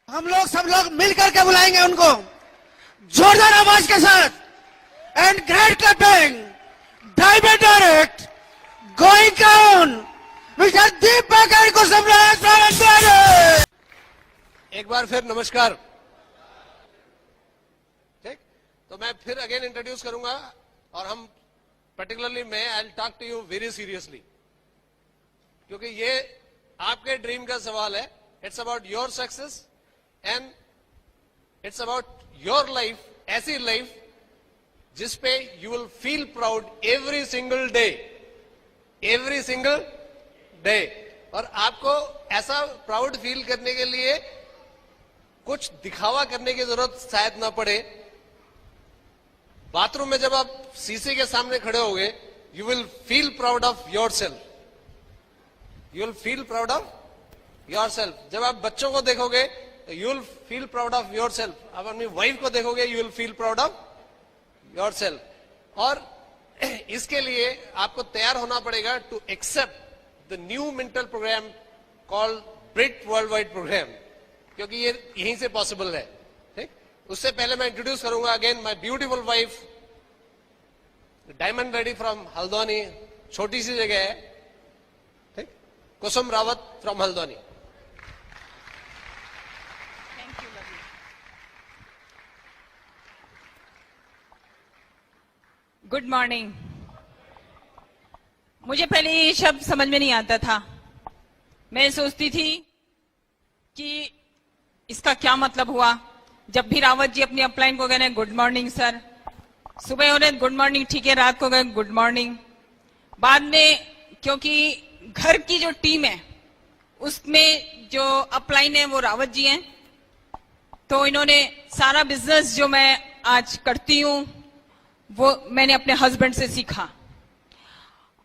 हम लोग सब लोग मिलकर के बुलाएंगे उनको जोरदार आवाज के साथ and great clapping direct going down mister Deepak Kusum. एक बार फिर नमस्कार। ठीक, तो मैं फिर अगेन इंट्रोड्यूस करूंगा और हम पर्टिकुलरली मैं I will talk to you very seriously, क्योंकि ये आपके ड्रीम का सवाल है। It's about your success and it's about your life, ऐसी लाइफ जिसपे you will feel proud every single day, every single day. और आपको ऐसा प्राउड फील करने के लिए कुछ दिखावा करने की जरूरत शायद ना पड़े। बाथरूम में जब आप शीशे के सामने खड़े होगे, you will feel proud of yourself, you will feel proud of yourself. जब आप बच्चों को देखोगे, you will feel proud of yourself. आप अपनी वाइफ को देखोगे, you will feel proud of yourself. और इसके लिए आपको तैयार होना पड़ेगा to accept the new mental program called Brit world wide program, क्योंकि ये यहीं से पॉसिबल है। ठीक, उससे पहले मैं इंट्रोड्यूस करूंगा again my beautiful wife, diamond lady from Haldwani, छोटी सी जगह है। ठीक, Kusum Rawat from Haldwani. Good morning. मुझे पहले ये शब्द समझ में नहीं आता था। मैं सोचती थी कि इसका क्या मतलब हुआ। जब भी रावत जी अपनी अपलाइन को कहने गुड मॉर्निंग सर, सुबह हो रहे गुड मॉर्निंग, ठीक है, रात को गए गुड मॉर्निंग। बाद में क्योंकि घर की जो टीम है उसमें जो अपलाइन है वो रावत जी हैं, तो इन्होंने सारा बिजनेस जो मैं आज करती हूँ वो मैंने अपने हस्बैंड से सीखा।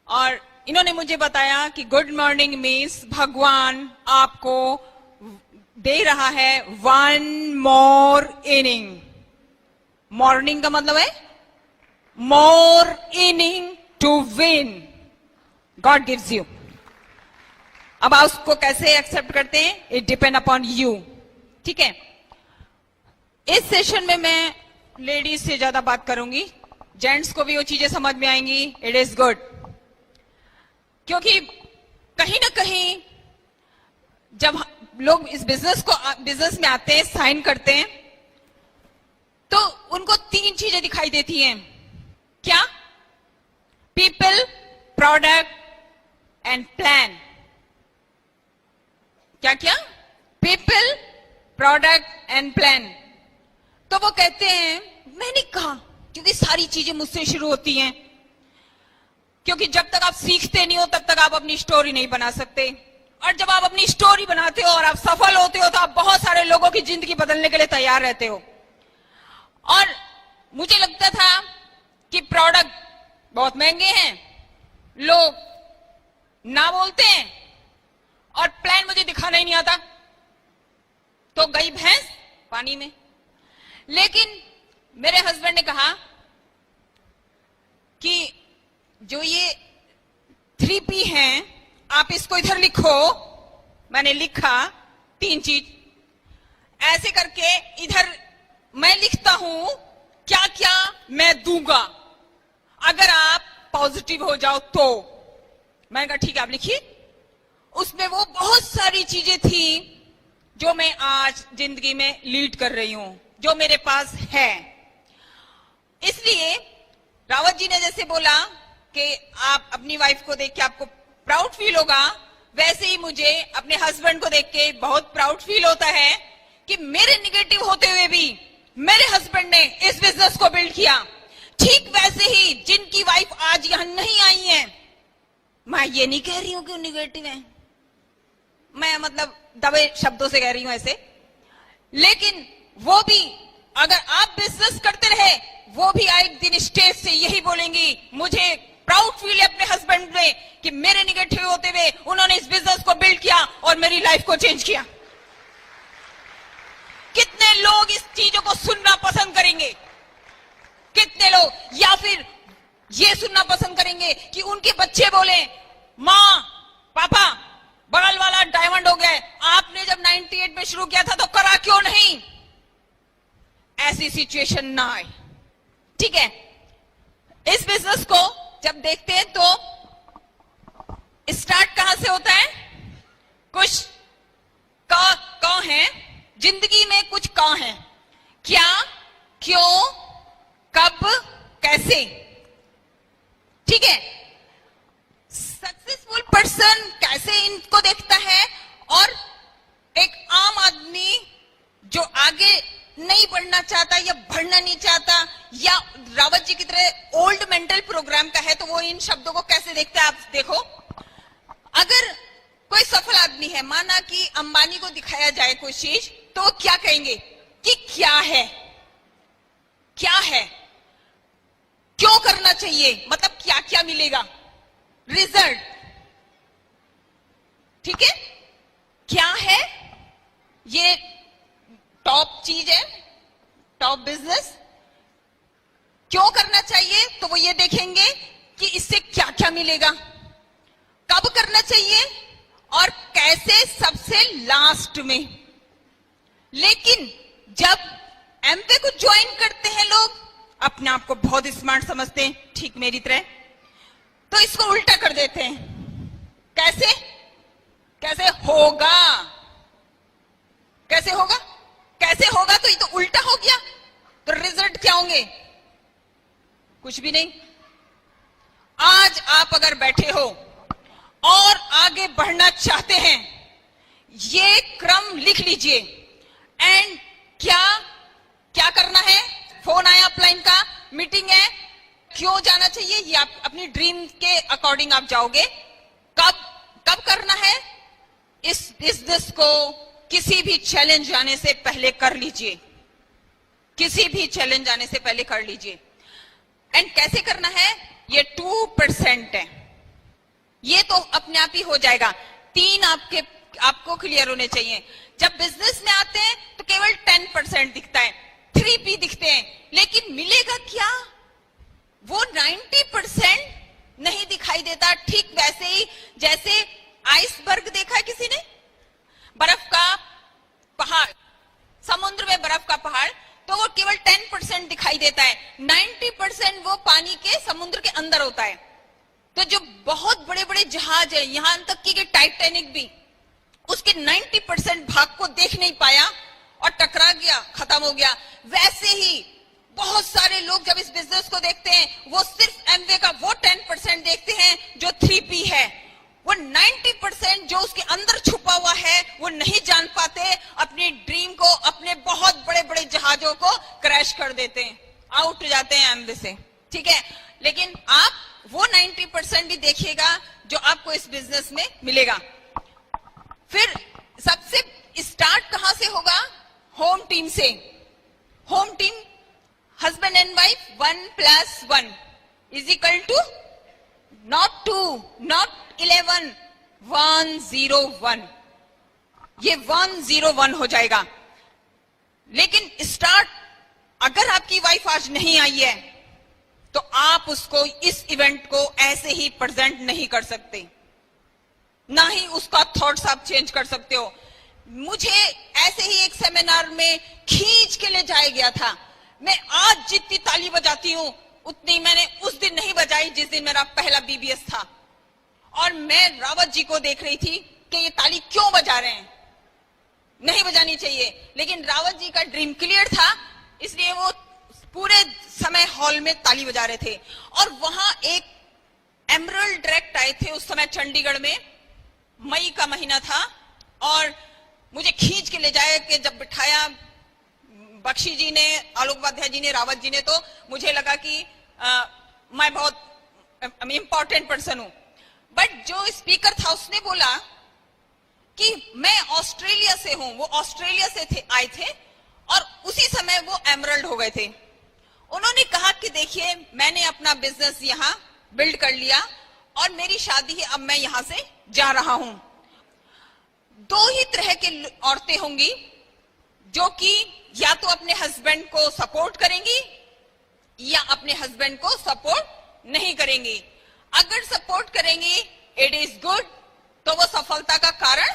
और इन्होंने मुझे बताया कि गुड मॉर्निंग मीन्स भगवान आपको दे रहा है वन मोर इनिंग। मॉर्निंग का मतलब है more inning to win God gives you. अब आप उसको कैसे एक्सेप्ट करते हैं, इट डिपेंड अपॉन यू। ठीक है, इस सेशन में मैं लेडीज से ज्यादा बात करूंगी, जेंट्स को भी वो चीजें समझ में आएंगी। इट इज गुड, क्योंकि कहीं ना कहीं जब लोग इस बिजनेस में आते हैं, साइन करते हैं, तो उनको तीन चीजें दिखाई देती हैं। क्या? People, product and plan. क्या क्या? People, product and plan. तो वो कहते हैं, मैंने कहा, क्योंकि सारी चीजें मुझसे शुरू होती हैं, क्योंकि जब तक आप सीखते नहीं हो तब तक आप अपनी स्टोरी नहीं बना सकते। और जब आप अपनी स्टोरी बनाते हो और आप सफल होते हो तो आप बहुत सारे लोगों की जिंदगी बदलने के लिए तैयार रहते हो। और मुझे लगता था कि प्रोडक्ट बहुत महंगे हैं, लोग ना बोलते हैं, और प्लान मुझे दिखाना ही नहीं आता, तो गई भैंस पानी में। लेकिन मेरे हस्बैंड ने कहा कि जो ये 3P हैं आप इसको इधर लिखो। मैंने लिखा 3 चीज ऐसे करके, इधर मैं लिखता हूं क्या क्या मैं दूंगा अगर आप पॉजिटिव हो जाओ तो। मैंने कहा ठीक है आप लिखिए। उसमें वो बहुत सारी चीजें थी जो मैं आज जिंदगी में लीड कर रही हूं, जो मेरे पास है। इसलिए रावत जी ने जैसे बोला कि आप अपनी वाइफ को देख के आपको प्राउड फील होगा, वैसे ही मुझे अपने हस्बैंड को देख के बहुत प्राउड फील होता है कि मेरे निगेटिव होते हुए भी मेरे हस्बैंड ने इस बिजनेस को बिल्ड किया। ठीक वैसे ही जिनकी वाइफ आज यहां नहीं आई है, मैं ये नहीं कह रही हूं कि निगेटिव है, मैं मतलब दबे शब्दों से कह रही हूं ऐसे, लेकिन वो भी अगर आप बिजनेस करते रहे, वो भी एक दिन स्टेज से यही बोलेंगी, मुझे प्राउड फील है अपने हस्बैंड में कि मेरे निगेटिव होते हुए उन्होंने इस बिजनेस को बिल्ड किया और मेरी लाइफ को चेंज किया। कितने लोग इस चीजों को सुनना पसंद करेंगे? कितने लोग या फिर ये सुनना पसंद करेंगे कि उनके बच्चे बोले, माँ पापा बगल वाला डायमंड हो गया है। आपने जब 98 में शुरू किया था तो करा क्यों नहीं? ऐसी सिचुएशन ना आए, ठीक है। इस बिजनेस को जब देखते हैं तो स्टार्ट कहां से होता है? कुछ क है जिंदगी में, कुछ क है क्या, क्यों, कब, कैसे, ठीक है। सक्सेसफुल पर्सन कैसे इनको देखता है, और एक आम आदमी जो आगे नहीं बढ़ना चाहता या बढ़ना नहीं चाहता या रावत जी की तरह ओल्ड मेंटल प्रोग्राम का है, तो वो इन शब्दों को कैसे देखता है? आप देखो, अगर कोई सफल आदमी है, माना कि अंबानी को दिखाया जाए कोई चीज, तो वो क्या कहेंगे कि क्या है, क्या है, क्यों करना चाहिए, मतलब क्या क्या मिलेगा, रिजल्ट, ठीक है। क्या है ये? टॉप चीज है, टॉप बिजनेस। क्यों करना चाहिए? तो वो ये देखेंगे कि इससे क्या क्या मिलेगा, कब करना चाहिए, और कैसे सबसे लास्ट में। लेकिन जब एमवे को ज्वाइन करते हैं लोग, अपने आप को बहुत स्मार्ट समझते हैं, ठीक मेरी तरह, तो इसको उल्टा कर देते हैं। कैसे? कैसे होगा, कैसे होगा, कैसे होगा, तो ये तो उल्टा हो गया, तो रिजल्ट क्या होंगे? कुछ भी नहीं। आज आप अगर बैठे हो और आगे बढ़ना चाहते हैं, ये क्रम लिख लीजिए। एंड क्या क्या करना है? फोन आया अपलाइन का, मीटिंग है, क्यों जाना चाहिए, ये आप अपनी ड्रीम के अकॉर्डिंग आप जाओगे। कब कब करना है? इस बिजनेस को किसी भी चैलेंज आने से पहले कर लीजिए, किसी भी चैलेंज आने से पहले कर लीजिए। एंड कैसे करना है? ये 2% है, ये तो अपने आप ही हो जाएगा। 3 आपको क्लियर होने चाहिए। जब बिजनेस में आते हैं तो केवल 10% दिखता है, 3P दिखते हैं, लेकिन मिलेगा क्या? वो 90% नहीं दिखाई देता। ठीक वैसे ही जैसे आइसबर्ग देखा है किसी ने, बर्फ का पहाड़, समुद्र में बर्फ का पहाड़, तो वो केवल 10% दिखाई देता है, 90% वो पानी के समुद्र के अंदर होता है। तो जो बहुत बड़े बड़े जहाज है, यहां तक कि टाइटैनिक भी, उसके 90% भाग को देख नहीं पाया और टकरा गया, खत्म हो गया। वैसे ही बहुत सारे लोग जब इस बिजनेस को देखते हैं, वो सिर्फ एमवे का वो 10% देखते हैं जो 3P है। वो 90% जो उसके अंदर छुपा हुआ है वो नहीं जान पाते, अपनी ड्रीम को, अपने बहुत बड़े बड़े जहाजों को क्रैश कर देते हैं, आउट हो जाते हैं एमवे से, ठीक है। लेकिन आप वो 90% भी देखिएगा जो आपको इस बिजनेस में मिलेगा। फिर सबसे स्टार्ट कहां से होगा? होम टीम से। Home team, husband and wife, 1 + 1 = not 2, not 11, 101। ये 101 हो जाएगा। लेकिन स्टार्ट, अगर आपकी वाइफ आज नहीं आई है तो आप उसको, इस इवेंट को ऐसे ही प्रेजेंट नहीं कर सकते, ना ही उसका थॉट्स आप चेंज कर सकते हो। मुझे ऐसे ही एक सेमिनार में खींच के ले जाया गया था। मैं आज जितनी ताली बजाती हूं उतनी मैंने उस दिन नहीं बजाई जिस दिन मेरा पहला बीबीएस था। और मैं रावत जी को देख रही थी कि ये ताली क्यों बजा रहे हैं, नहीं बजानी चाहिए। लेकिन रावत जी का ड्रीम क्लियर था, इसलिए वो पूरे समय हॉल में ताली बजा रहे थे। और वहां एक एमरल्ड डायरेक्ट आए थे उस समय चंडीगढ़ में, मई का महीना था, और मुझे खींच के ले जाए कि जब बिठाया बख्शी जी ने, आलोक उपाध्याय जी ने, रावत जी ने, तो मुझे लगा कि मैं बहुत इंपॉर्टेंट पर्सन हूं। बट जो स्पीकर था उसने बोला कि मैं ऑस्ट्रेलिया से हूं, वो ऑस्ट्रेलिया से आए थे और उसी समय वो एमरल्ड हो गए थे। उन्होंने कहा कि देखिए, मैंने अपना बिजनेस यहां बिल्ड कर लिया और मेरी शादी है, अब मैं यहां से जा रहा हूं। 2 ही तरह की औरतें होंगी जो कि या तो अपने हस्बैंड को सपोर्ट करेंगी या अपने हस्बैंड को सपोर्ट नहीं करेंगी। अगर सपोर्ट करेंगी, इट इज गुड, तो वो सफलता का कारण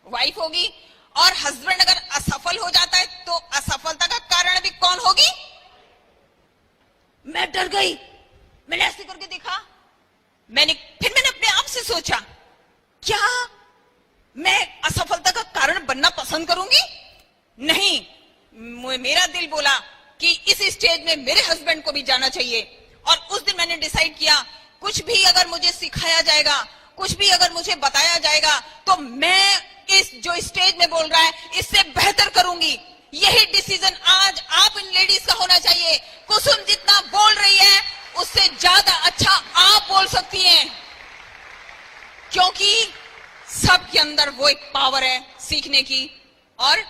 वाइफ होगी, और हस्बैंड अगर असफल हो जाता है तो असफलता का कारण भी कौन होगी? मैं डर गई, मैंने ऐसे करके देखा, फिर मैंने अपने आप से सोचा, क्या मैं असफलता का कारण बनना पसंद करूंगी? नहीं, मेरा दिल बोला कि इस स्टेज में मेरे हस्बैंड को भी जाना चाहिए। और उस दिन मैंने डिसाइड किया, कुछ भी अगर मुझे सिखाया जाएगा, कुछ भी अगर मुझे बताया जाएगा, तो मैं इस जो स्टेज में बोल रहा है इससे बेहतर करूंगी। यही डिसीजन आज आप इन लेडीज का होना चाहिए। कुसुम जितना बोल रही है उससे ज्यादा अच्छा आप बोल सकती हैं, क्योंकि सबके अंदर वो एक पावर है सीखने की। और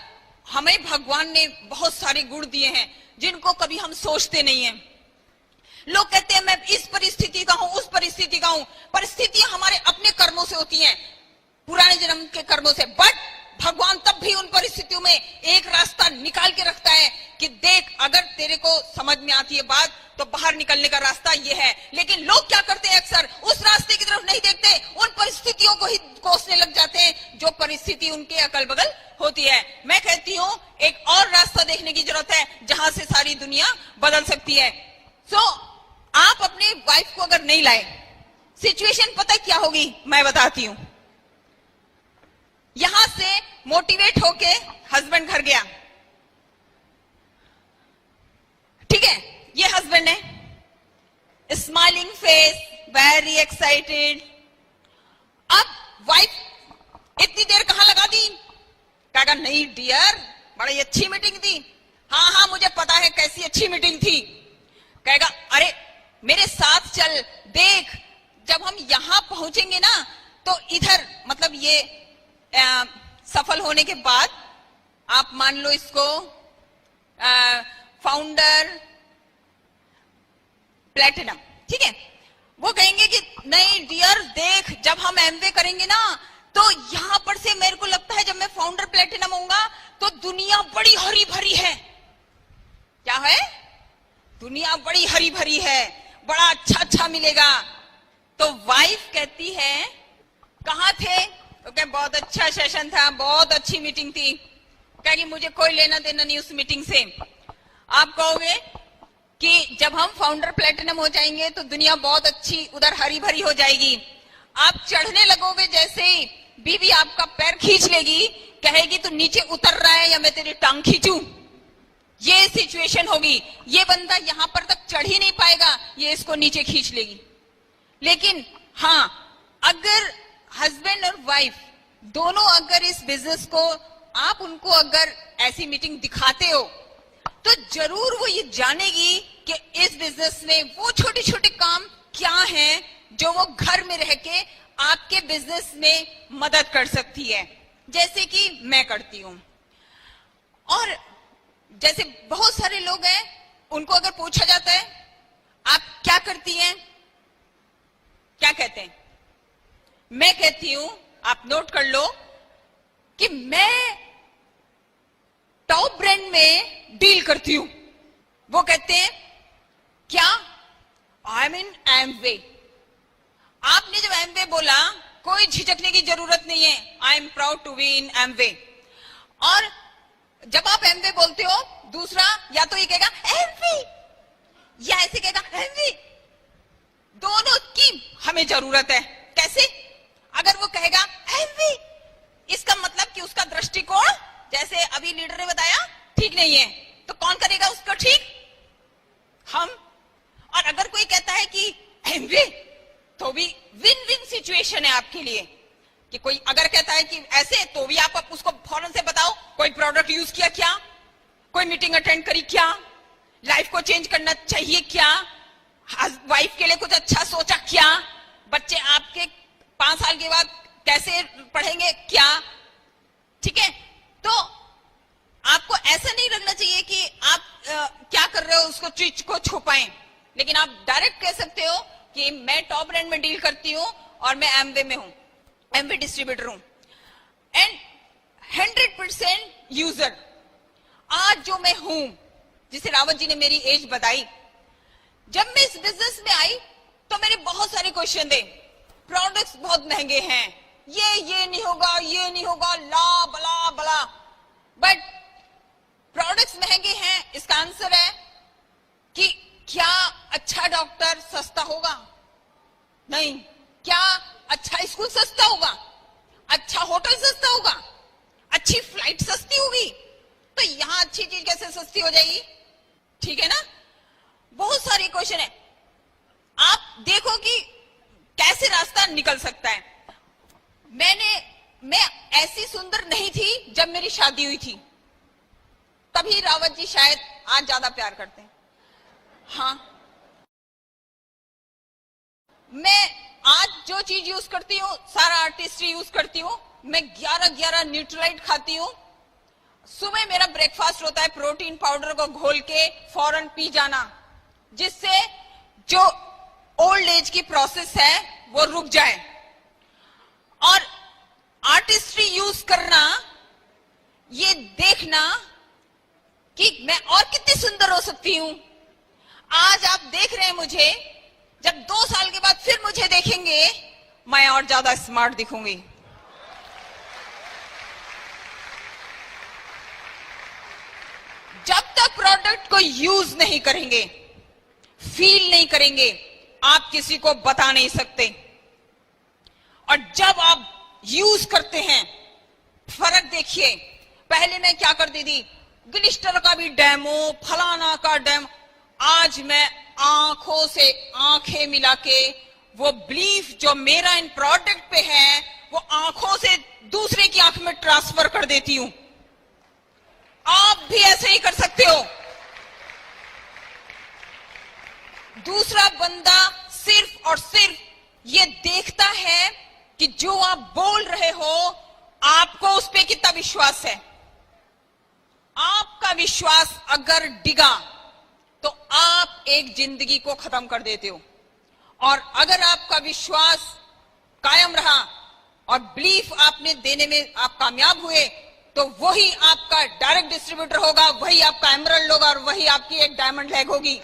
हमें भगवान ने बहुत सारे गुण दिए हैं जिनको कभी हम सोचते नहीं हैं। लोग कहते हैं मैं इस परिस्थिति का हूं, उस परिस्थिति का हूं। परिस्थितियां हमारे अपने कर्मों से होती हैं, पुराने जन्म के कर्मों से। बट भगवान तब भी उन परिस्थितियों में एक रास्ता निकाल के रखता है कि देख, अगर तेरे को समझ में आती है बात तो बाहर निकलने का रास्ता ये है। लेकिन लोग क्या करते हैं, अक्सर उस रास्ते की तरफ नहीं देखते, उन परिस्थितियों को ही कोसने लग जाते हैं जो परिस्थिति उनके अगल बगल होती है। मैं कहती हूं एक और रास्ता देखने की जरूरत है जहां से सारी दुनिया बदल सकती है। सो आप अपनी वाइफ को अगर नहीं लाए, सिचुएशन पता क्या होगी, मैं बताती हूं। यहां से मोटिवेट होके हस्बैंड घर गया, ठीक है, ये हस्बैंड है, स्माइलिंग फेस, वेरी एक्साइटेड। अब वाइफ इतनी देर कहां लगा दी, कहेगा नहीं डियर, बड़ी अच्छी मीटिंग थी। हाँ मुझे पता है कैसी अच्छी मीटिंग थी। कहेगा अरे मेरे साथ चल, देख जब हम यहां पहुंचेंगे ना तो इधर, मतलब ये सफल होने के बाद आप मान लो इसको फाउंडर प्लेटिनम, ठीक है, वो कहेंगे कि नहीं डियर देख, जब हम एमवे करेंगे ना तो यहां पर से मेरे को लगता है जब मैं फाउंडर प्लेटिनम होऊंगा तो दुनिया बड़ी हरी भरी है। क्या है? दुनिया बड़ी हरी भरी है, बड़ा अच्छा मिलेगा। तो वाइफ कहती है कहां थे? तो बहुत अच्छा सेशन था, बहुत अच्छी मीटिंग थी। कहेगी मुझे कोई लेना देना नहीं उस मीटिंग से। आप कहोगे कि जब हम फाउंडर प्लेटिनम हो जाएंगे तो दुनिया बहुत अच्छी उधर हरी भरी हो जाएगी। आप चढ़ने लगोगे, जैसे ही बीवी आपका पैर खींच लेगी, कहेगी तू नीचे उतर रहा है या मैं तेरी टांग खींचूं। ये सिचुएशन होगी। ये बंदा यहां पर तक चढ़ ही नहीं पाएगा, ये इसको नीचे खींच लेगी। लेकिन हाँ, अगर हस्बैंड और वाइफ दोनों अगर इस बिजनेस को आप उनको अगर ऐसी मीटिंग दिखाते हो तो जरूर वो ये जानेगी कि इस बिजनेस में वो छोटे छोटे काम क्या हैं जो वो घर में रह के आपके बिजनेस में मदद कर सकती है, जैसे कि मैं करती हूं। और जैसे बहुत सारे लोग हैं, उनको अगर पूछा जाता है आप क्या करती हैं, क्या कहते हैं? मैं कहती हूं, आप नोट कर लो, कि मैं टॉप ब्रांड में डील करती हूं। वो कहते हैं क्या? I am in Amway. आपने जब एमवे बोला, कोई झिझकने की जरूरत नहीं है, I am proud to be in Amway. और जब आप एमवे बोलते हो, दूसरा या तो ये कहेगा एमवे या ऐसे कहेगा एमवे। दोनों की हमें जरूरत है। कैसे? अगर वो कहेगा एमवे, इसका मतलब कि उसका दृष्टिकोण, जैसे अभी लीडर ने बताया, ठीक नहीं है, तो कौन करेगा उसको ठीक? हम। और अगर कोई कहता है कि एमवे, तो भी विन विन सिचुएशन है आपके लिए। कि कोई अगर कहता है कि ऐसे, तो भी आप उसको फौरन से बताओ कोई प्रोडक्ट यूज किया क्या, कोई मीटिंग अटेंड करी क्या, लाइफ को चेंज करना चाहिए क्या, वाइफ के लिए कुछ अच्छा सोचा क्या, बच्चे आपके 5 साल के बाद कैसे पढ़ेंगे क्या। ठीक है, तो आपको ऐसा नहीं लगना चाहिए कि आप क्या कर रहे हो उसको चीज को छुपाएं, लेकिन आप डायरेक्ट कह सकते हो कि मैं टॉप ब्रांड में डील करती हूं और मैं एमवे में हूं, एमवे डिस्ट्रीब्यूटर हूं, एंड 100% यूजर। आज जो मैं हूं, जिसे रावत जी ने मेरी एज बताई, जब मैं इस बिजनेस में आई तो मेरे बहुत सारे क्वेश्चन थे। प्रोडक्ट्स बहुत महंगे हैं, ये नहीं होगा, ये नहीं होगा, ला बला बला। बट प्रोडक्ट्स महंगे हैं, इसका आंसर है कि क्या अच्छा डॉक्टर सस्ता होगा? नहीं। क्या अच्छा स्कूल सस्ता होगा? अच्छा होटल सस्ता होगा? अच्छी फ्लाइट सस्ती होगी? तो यहां अच्छी चीज कैसे सस्ती हो जाएगी? ठीक है ना? बहुत सारे क्वेश्चन है, आप देखो कि कैसे रास्ता निकल सकता है। मैं ऐसी सुंदर नहीं थी जब मेरी शादी हुई थी, तभी रावत जी शायद आज ज्यादा प्यार करते हैं। हाँ, मैं आज जो चीज यूज करती हूँ सारा आर्टिस्ट्री यूज करती हूँ। मैं 11 न्यूट्रलाइट खाती हूँ। सुबह मेरा ब्रेकफास्ट होता है प्रोटीन पाउडर को घोल के फौरन पी जाना, जिससे जो ओल्ड एज की प्रोसेस है वो रुक जाए। और आर्टिस्ट्री यूज करना, ये देखना कि मैं और कितनी सुंदर हो सकती हूं। आज आप देख रहे हैं मुझे, जब 2 साल के बाद फिर मुझे देखेंगे, मैं और ज्यादा स्मार्ट दिखूंगी। जब तक प्रोडक्ट को यूज नहीं करेंगे, फील नहीं करेंगे, आप किसी को बता नहीं सकते। और जब आप यूज करते हैं, फर्क देखिए। पहले मैं क्या करती थी, ग्लिस्टर का भी डेमो, फलाना का डेमो। आज मैं आंखों से आंखें मिला के वो बिलीफ जो मेरा इन प्रोडक्ट पे है, वो आंखों से दूसरे की आंख में ट्रांसफर कर देती हूं। आप भी ऐसे ही कर सकते हो। दूसरा बंदा सिर्फ और सिर्फ ये देखता है कि जो आप बोल रहे हो, आपको उस पे कितना विश्वास है। आपका विश्वास अगर डिगा तो आप एक जिंदगी को खत्म कर देते हो। और अगर आपका विश्वास कायम रहा और बिलीफ आपने देने में आप कामयाब हुए, तो वही आपका डायरेक्ट डिस्ट्रीब्यूटर होगा, वही आपका एमरल्ड होगा और वही आपकी एक डायमंड लेग होगी।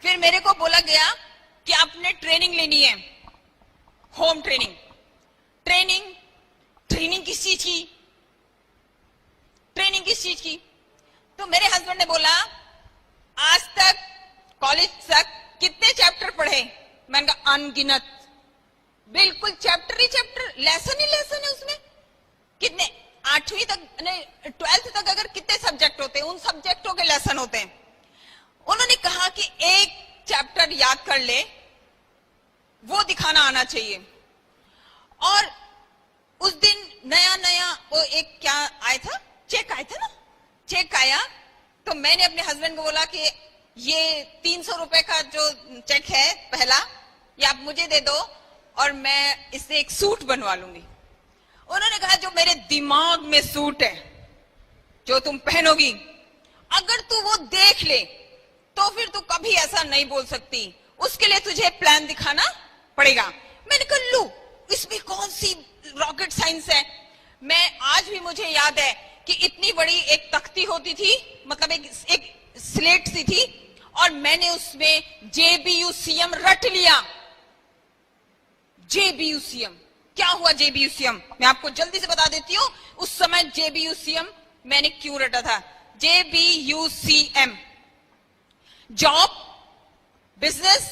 फिर मेरे को बोला गया कि आपने ट्रेनिंग लेनी है, होम ट्रेनिंग। ट्रेनिंग किस चीज की? ट्रेनिंग किस चीज की? तो मेरे हस्बैंड ने बोला, आज तक कॉलेज तक कितने चैप्टर पढ़े? मैंने कहा अनगिनत। बिल्कुल चैप्टर ही चैप्टर, लेसन ही लेसन है उसमें। कितने 8वीं तक, नहीं 12th तक अगर कितने सब्जेक्ट होते हैं, उन सब्जेक्टों के लेसन होते हैं। उन्होंने कहा कि एक चैप्टर याद कर ले, वो दिखाना आना चाहिए। और उस दिन नया वो एक क्या आया था, चेक आया था ना, चेक आया। तो मैंने अपने हस्बैंड को बोला कि ये 300 रुपए का जो चेक है पहला, ये आप मुझे दे दो और मैं इससे एक सूट बनवा लूंगी। उन्होंने कहा जो मेरे दिमाग में सूट है, जो तुम पहनोगी, अगर तू वो देख ले तो फिर तू कभी ऐसा नहीं बोल सकती। उसके लिए तुझे प्लान दिखाना पड़ेगा। मैंने कहा लू, इसमें कौन सी रॉकेट साइंस है। मैं आज भी मुझे याद है कि इतनी बड़ी एक तख्ती होती थी, मतलब एक स्लेट सी थी, और मैंने उसमें JBUCM रट लिया। JBUCM क्या हुआ? JBUCM मैं आपको जल्दी से बता देती हूँ। उस समय JBUCM मैंने क्यों रटा था। JBUCM जॉब, बिजनेस,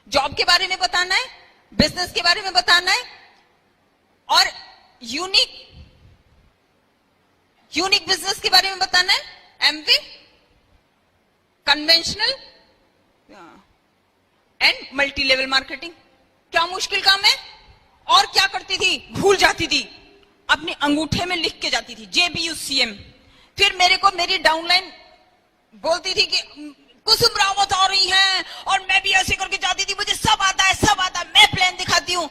जॉब के बारे में बताना है, बिजनेस के बारे में बताना है, और यूनिक बिजनेस के बारे में बताना है, MV, conventional and multi level marketing. क्या मुश्किल काम है? और क्या करती थी, भूल जाती थी, अपने अंगूठे में लिख के जाती थी JBUCM। फिर मेरे को मेरी डाउनलाइन बोलती थी कि कुसुम रावत आ रही हैं, और मैं भी ऐसे करके जाती थी, मुझे सब आता है, मैं प्लान दिखाती हूँ।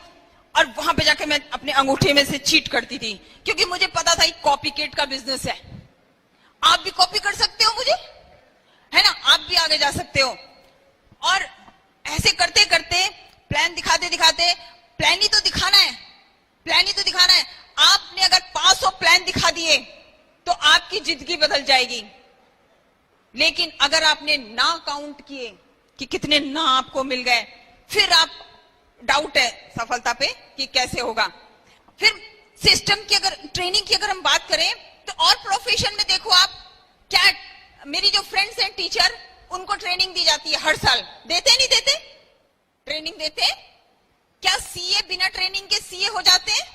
और वहां पे जाके मैं अपने अंगूठे में से चीट करती थी, क्योंकि मुझे पता था कॉपी केट का बिजनेस है। आप भी कॉपी कर सकते हो मुझे, है ना, आप भी आगे जा सकते हो। और ऐसे करते करते प्लान दिखाते दिखाते, प्लान ही तो दिखाना है, आपने अगर 500 प्लान दिखा दिए तो आपकी जिंदगी बदल जाएगी। लेकिन अगर आपने ना काउंट किए, कि कितने ना आपको मिल गए, फिर आप डाउट है सफलता पे कि कैसे होगा। फिर सिस्टम की अगर ट्रेनिंग की अगर हम बात करें तो और प्रोफेशन में देखो आप, क्या मेरी जो फ्रेंड्स हैं टीचर, उनको ट्रेनिंग दी जाती है हर साल, देते नहीं देते? ट्रेनिंग देते हैं। क्या सीए बिना ट्रेनिंग के सीए हो जाते हैं?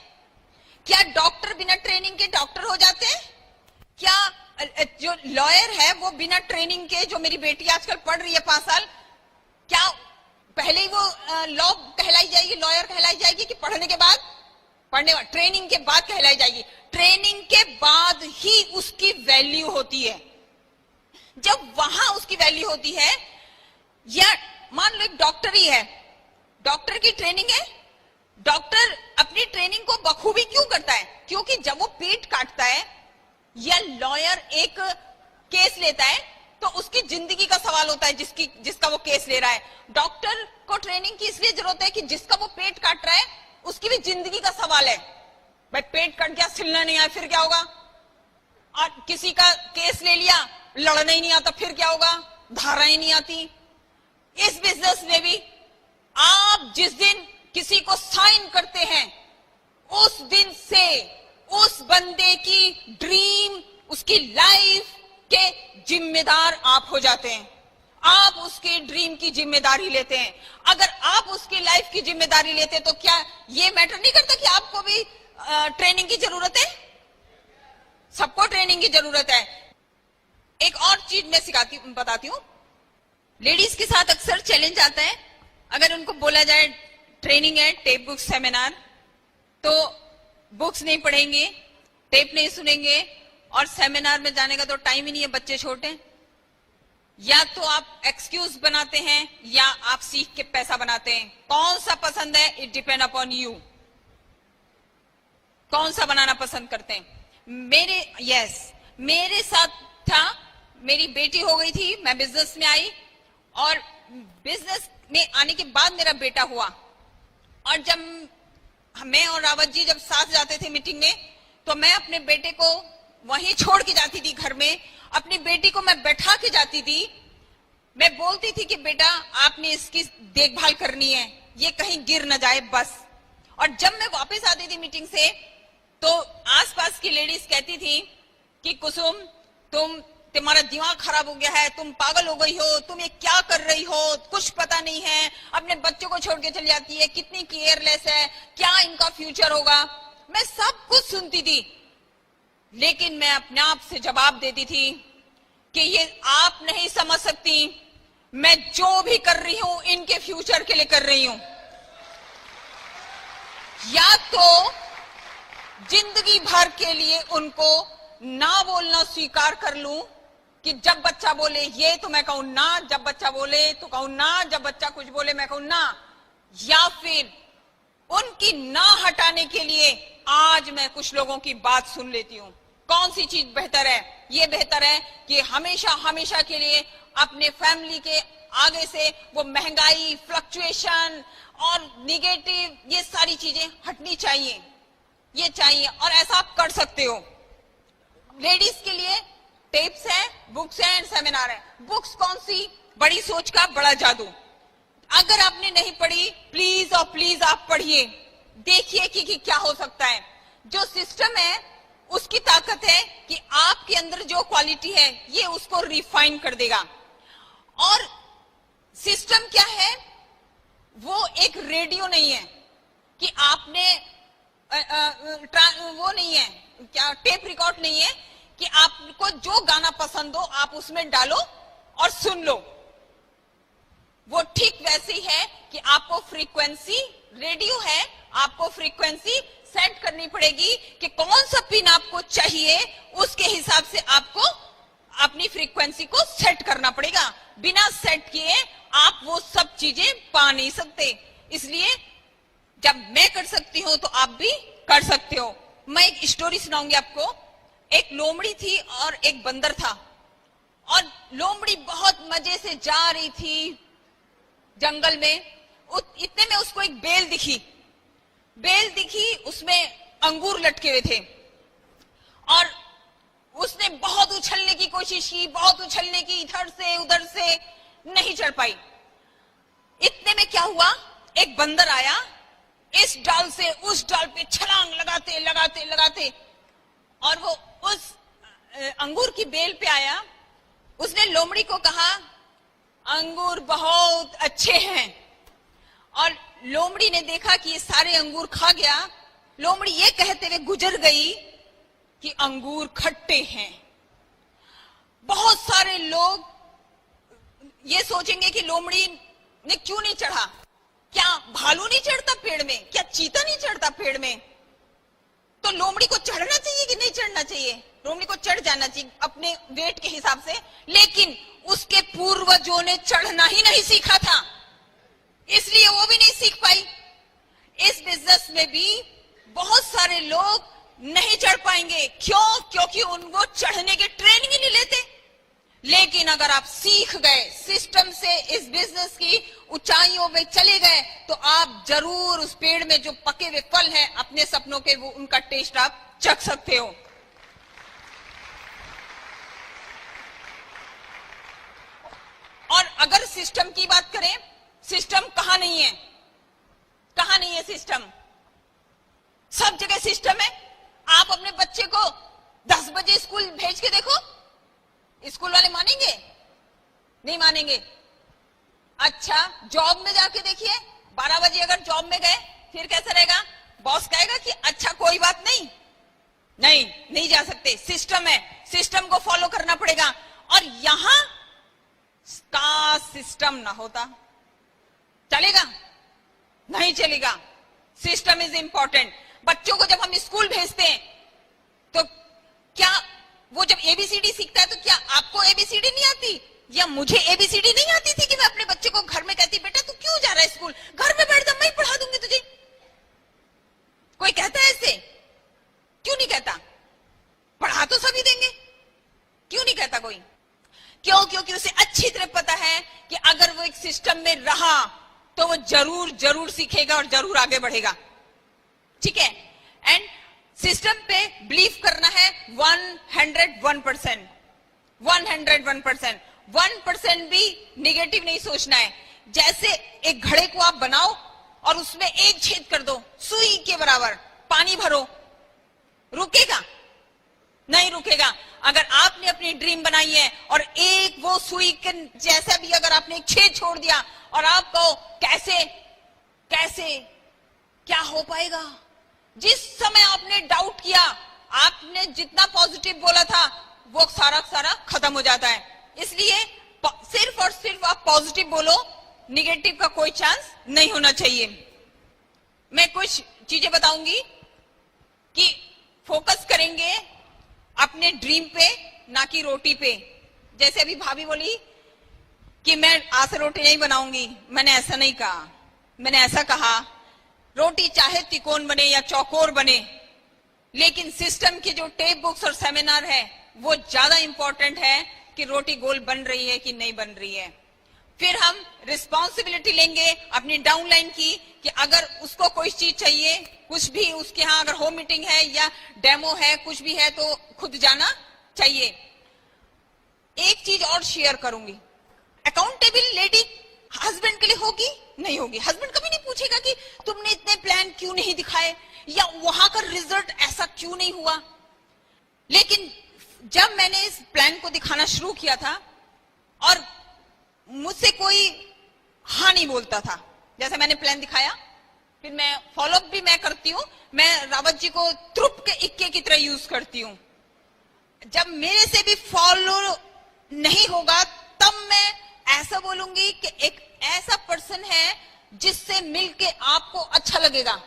क्या डॉक्टर बिना ट्रेनिंग के डॉक्टर हो जाते हैं? क्या जो लॉयर है वो बिना ट्रेनिंग के, जो मेरी बेटी आजकल पढ़ रही है 5 साल, क्या पहले ही वो लॉ कहलाई जाएगी, लॉयर कहलाई जाएगी कि पढ़ने के बाद, ट्रेनिंग के बाद कहलाई जाएगी? ट्रेनिंग के बाद ही उसकी वैल्यू होती है। जब वहां उसकी वैल्यू होती है, या मान लो एक डॉक्टर ही है, डॉक्टर की ट्रेनिंग है, डॉक्टर अपनी ट्रेनिंग को बखूबी क्यों करता है? क्योंकि जब वो पेट काटता है या लॉयर एक केस लेता है तो उसकी जिंदगी का सवाल होता है, जिसका वो केस ले रहा है। डॉक्टर को ट्रेनिंग की इसलिए जरूरत है कि जिसका वो पेट काट रहा है उसकी भी जिंदगी का सवाल है। भाई पेट कट गया, सिलना नहीं आया, फिर क्या होगा? और किसी का केस ले लिया, लड़ना ही नहीं आता, फिर क्या होगा? धाराएं नहीं आती। इस बिजनेस में भी आप जिस दिन किसी को साइन करते हैं, उस दिन से उस बंदे की ड्रीम, उसकी लाइफ के जिम्मेदार आप हो जाते हैं। आप उसके ड्रीम की जिम्मेदारी लेते हैं। अगर आप उसकी लाइफ की जिम्मेदारी लेते हैं तो क्या ये मैटर नहीं करता कि आपको भी ट्रेनिंग की जरूरत है? सबको ट्रेनिंग की जरूरत है। एक और चीज मैं बताती हूँ। लेडीज के साथ अक्सर चैलेंज आता है, अगर उनको बोला जाए ट्रेनिंग है, टेप बुक सेमिनार, तो बुक्स नहीं पढ़ेंगे, टेप नहीं सुनेंगे, और सेमिनार में जाने का तो टाइम ही नहीं है, बच्चे छोटे। या तो आप एक्सक्यूज बनाते हैं या आप सीख के पैसा बनाते हैं। कौन सा पसंद है? It depend upon you. कौन सा बनाना पसंद करते हैं? मेरे साथ था, मेरी बेटी हो गई थी, मैं बिजनेस में आई, और बिजनेस में आने के बाद मेरा बेटा हुआ। और जब मैं और रावत जी जब साथ जाते थे मीटिंग में, तो मैं अपने बेटे को वहीं छोड़ के जाती थी घर में, अपनी बेटी को मैं बैठा के जाती थी। मैं बोलती थी कि बेटा आपने इसकी देखभाल करनी है, ये कहीं गिर न जाए बस। और जब मैं वापस आती थी मीटिंग से, तो आसपास की लेडीज कहती थी कि कुसुम तुम्हारा दिमाग खराब हो गया है, तुम पागल हो गई हो, तुम ये क्या कर रही हो, कुछ पता नहीं है, अपने बच्चों को छोड़ के चली जाती है, कितनी केयरलेस है, क्या इनका फ्यूचर होगा। मैं सब कुछ सुनती थी, लेकिन मैं अपने आप से जवाब देती थी कि ये आप नहीं समझ सकती, मैं जो भी कर रही हूं इनके फ्यूचर के लिए कर रही हूं। या तो जिंदगी भर के लिए उनको ना बोलना स्वीकार कर लूं कि जब बच्चा बोले ये तो मैं कहूं ना, जब बच्चा बोले तो कहूं ना, जब बच्चा कुछ बोले मैं कहूं ना। या फिर उनकी ना हटाने के लिए आज मैं कुछ लोगों की बात सुन लेती हूं। कौन सी चीज बेहतर है? ये बेहतर है कि हमेशा के लिए अपने फैमिली के आगे से वो महंगाई, फ्लक्चुएशन और निगेटिव, ये सारी चीजें हटनी चाहिए, ये चाहिए। और ऐसा आप कर सकते हो। लेडीज के लिए टेप्स है, बुक्स है एंड सेमिनार है। बुक्स कौन सी? बड़ी सोच का बड़ा जादू। अगर आपने नहीं पढ़ी, प्लीज और प्लीज आप पढ़िए, देखिए कि क्या हो सकता है। जो सिस्टम है उसकी ताकत है कि आपके अंदर जो क्वालिटी है ये उसको रिफाइन कर देगा। और सिस्टम क्या है? वो एक रेडियो नहीं है कि आपने वो नहीं है, क्या टेप रिकॉर्ड नहीं है कि आपको जो गाना पसंद हो आप उसमें डालो और सुन लो। वो ठीक वैसे ही है कि आपको फ्रीक्वेंसी, रेडियो है, आपको फ्रीक्वेंसी सेट करनी पड़ेगी कि कौन सा पिन आपको चाहिए, उसके हिसाब से आपको अपनी फ्रीक्वेंसी को सेट करना पड़ेगा। बिना सेट किए आप वो सब चीजें पा नहीं सकते। इसलिए जब मैं कर सकती हूं तो आप भी कर सकते हो। मैं एक स्टोरी सुनाऊंगी आपको। एक लोमड़ी थी और एक बंदर था, और लोमड़ी बहुत मजे से जा रही थी जंगल में। इतने में उसको एक बेल दिखी, उसमें अंगूर लटके हुए थे, और उसने बहुत उछलने की कोशिश की, बहुत उछलने की, इधर से उधर से, नहीं चढ़ पाई। इतने में क्या हुआ, एक बंदर आया, इस डाल से उस डाल पे छलांग लगाते लगाते लगाते, और वो उस अंगूर की बेल पे आया। उसने लोमड़ी को कहा, अंगूर बहुत अच्छे हैं। और लोमड़ी ने देखा कि ये सारे अंगूर खा गया। लोमड़ी ये कहते हुए गुजर गई कि अंगूर खट्टे हैं। बहुत सारे लोग ये सोचेंगे कि लोमड़ी ने क्यों नहीं चढ़ा। क्या भालू नहीं चढ़ता पेड़ में? क्या चीता नहीं चढ़ता पेड़ में? तो लोमड़ी को चढ़ना चाहिए कि नहीं चढ़ना चाहिए? लोमड़ी को चढ़ जाना चाहिए अपने वेट के हिसाब से। लेकिन उसके पूर्वजों ने चढ़ना ही नहीं सीखा था, इसलिए वो भी नहीं सीख पाई। इस बिजनेस में भी बहुत सारे लोग नहीं चढ़ पाएंगे। क्यों? क्योंकि उनको चढ़ने की ट्रेनिंग ही नहीं लेते। लेकिन अगर आप सीख गए, सिस्टम से इस बिजनेस की ऊंचाइयों में चले गए, तो आप जरूर उस पेड़ में जो पके हुए फल हैं अपने सपनों के, वो उनका टेस्ट आप चख सकते हो। और अगर सिस्टम की बात करें, सिस्टम कहां नहीं है? कहां नहीं है सिस्टम? सब जगह सिस्टम है। आप अपने बच्चे को 10 बजे स्कूल भेज के देखो, स्कूल वाले मानेंगे? नहीं मानेंगे। अच्छा, जॉब में जाके देखिए, 12 बजे अगर जॉब में गए, फिर कैसा रहेगा? बॉस कहेगा कि अच्छा कोई बात नहीं, नहीं जा सकते। सिस्टम है, सिस्टम को फॉलो करना पड़ेगा। और यहां का सिस्टम ना होता चलेगा? नहीं चलेगा। System is important. बच्चों को जब हम स्कूल भेजते हैं, तो क्या वो जब एबीसीडी सीखता है, तो क्या आपको एबीसीडी नहीं आती? या मुझे एबीसीडी नहीं आती थी कि मैं अपने बच्चे को घर में कहती, बेटा तू क्यों जा रहा है स्कूल, घर में बैठ जा, मैं पढ़ा दूंगी तुझे। कोई कहता है ऐसे? क्यों नहीं कहता? पढ़ा तो सभी देंगे, क्यों नहीं कहता कोई? क्यों? क्योंकि उसे अच्छी तरह पता है कि अगर वो एक सिस्टम में रहा तो वो जरूर जरूर सीखेगा और जरूर आगे बढ़ेगा। ठीक है? एंड सिस्टम पे बिलीव करना है 101%। 101%। 1% भी निगेटिव नहीं सोचना है। जैसे एक घड़े को आप बनाओ और उसमें एक छेद कर दो, सुई के बराबर पानी भरो, रुकेगा? नहीं रुकेगा। अगर आपने अपनी ड्रीम बनाई है और एक वो सुई के जैसा भी अगर आपने एक छेद छोड़ दिया, और आप कहो कैसे कैसे क्या हो पाएगा? जिस समय आपने डाउट किया, आपने जितना पॉजिटिव बोला था, वो सारा सारा खत्म हो जाता है। इसलिए सिर्फ और सिर्फ आप पॉजिटिव बोलो, निगेटिव का कोई चांस नहीं होना चाहिए। मैं कुछ चीजें बताऊंगी कि फोकस करेंगे अपने ड्रीम पे, ना कि रोटी पे। जैसे अभी भाभी बोली कि मैं आज से रोटी नहीं बनाऊंगी, मैंने ऐसा नहीं कहा। मैंने ऐसा कहा, रोटी चाहे तिकोन बने या चौकोर बने, लेकिन सिस्टम की जो टेप बुक्स और सेमिनार है, वो ज्यादा इंपॉर्टेंट है कि रोटी गोल बन रही है कि नहीं बन रही है। फिर हम रिस्पॉन्सिबिलिटी लेंगे अपनी डाउनलाइन की, कि अगर उसको कोई चीज चाहिए, कुछ भी उसके यहाँ अगर होम मीटिंग है या डेमो है, कुछ भी है, तो खुद जाना चाहिए। एक चीज और शेयर करूंगी, अकाउंटेबल लेडी हस्बैंड के लिए होगी? नहीं होगी। हस्बैंड कभी नहीं पूछेगा कि तुमने इतने प्लान क्यों नहीं दिखाए, या वहां का रिजल्ट ऐसा क्यों नहीं हुआ। लेकिन जब मैंने इस प्लान को दिखाना शुरू किया था और मुझसे कोई हाँ नहीं बोलता था, जैसे मैंने प्लान दिखाया, फिर मैं फॉलोअप भी मैं करती हूँ, मैं रावत जी को त्रुप के इक्के की तरह यूज करती हूँ। जब मेरे से भी फॉलो नहीं होगा, तब मैं ऐसा बोलूंगी कि एक ऐसा पर्सन है जिससे मिलके आपको अच्छा लगेगा।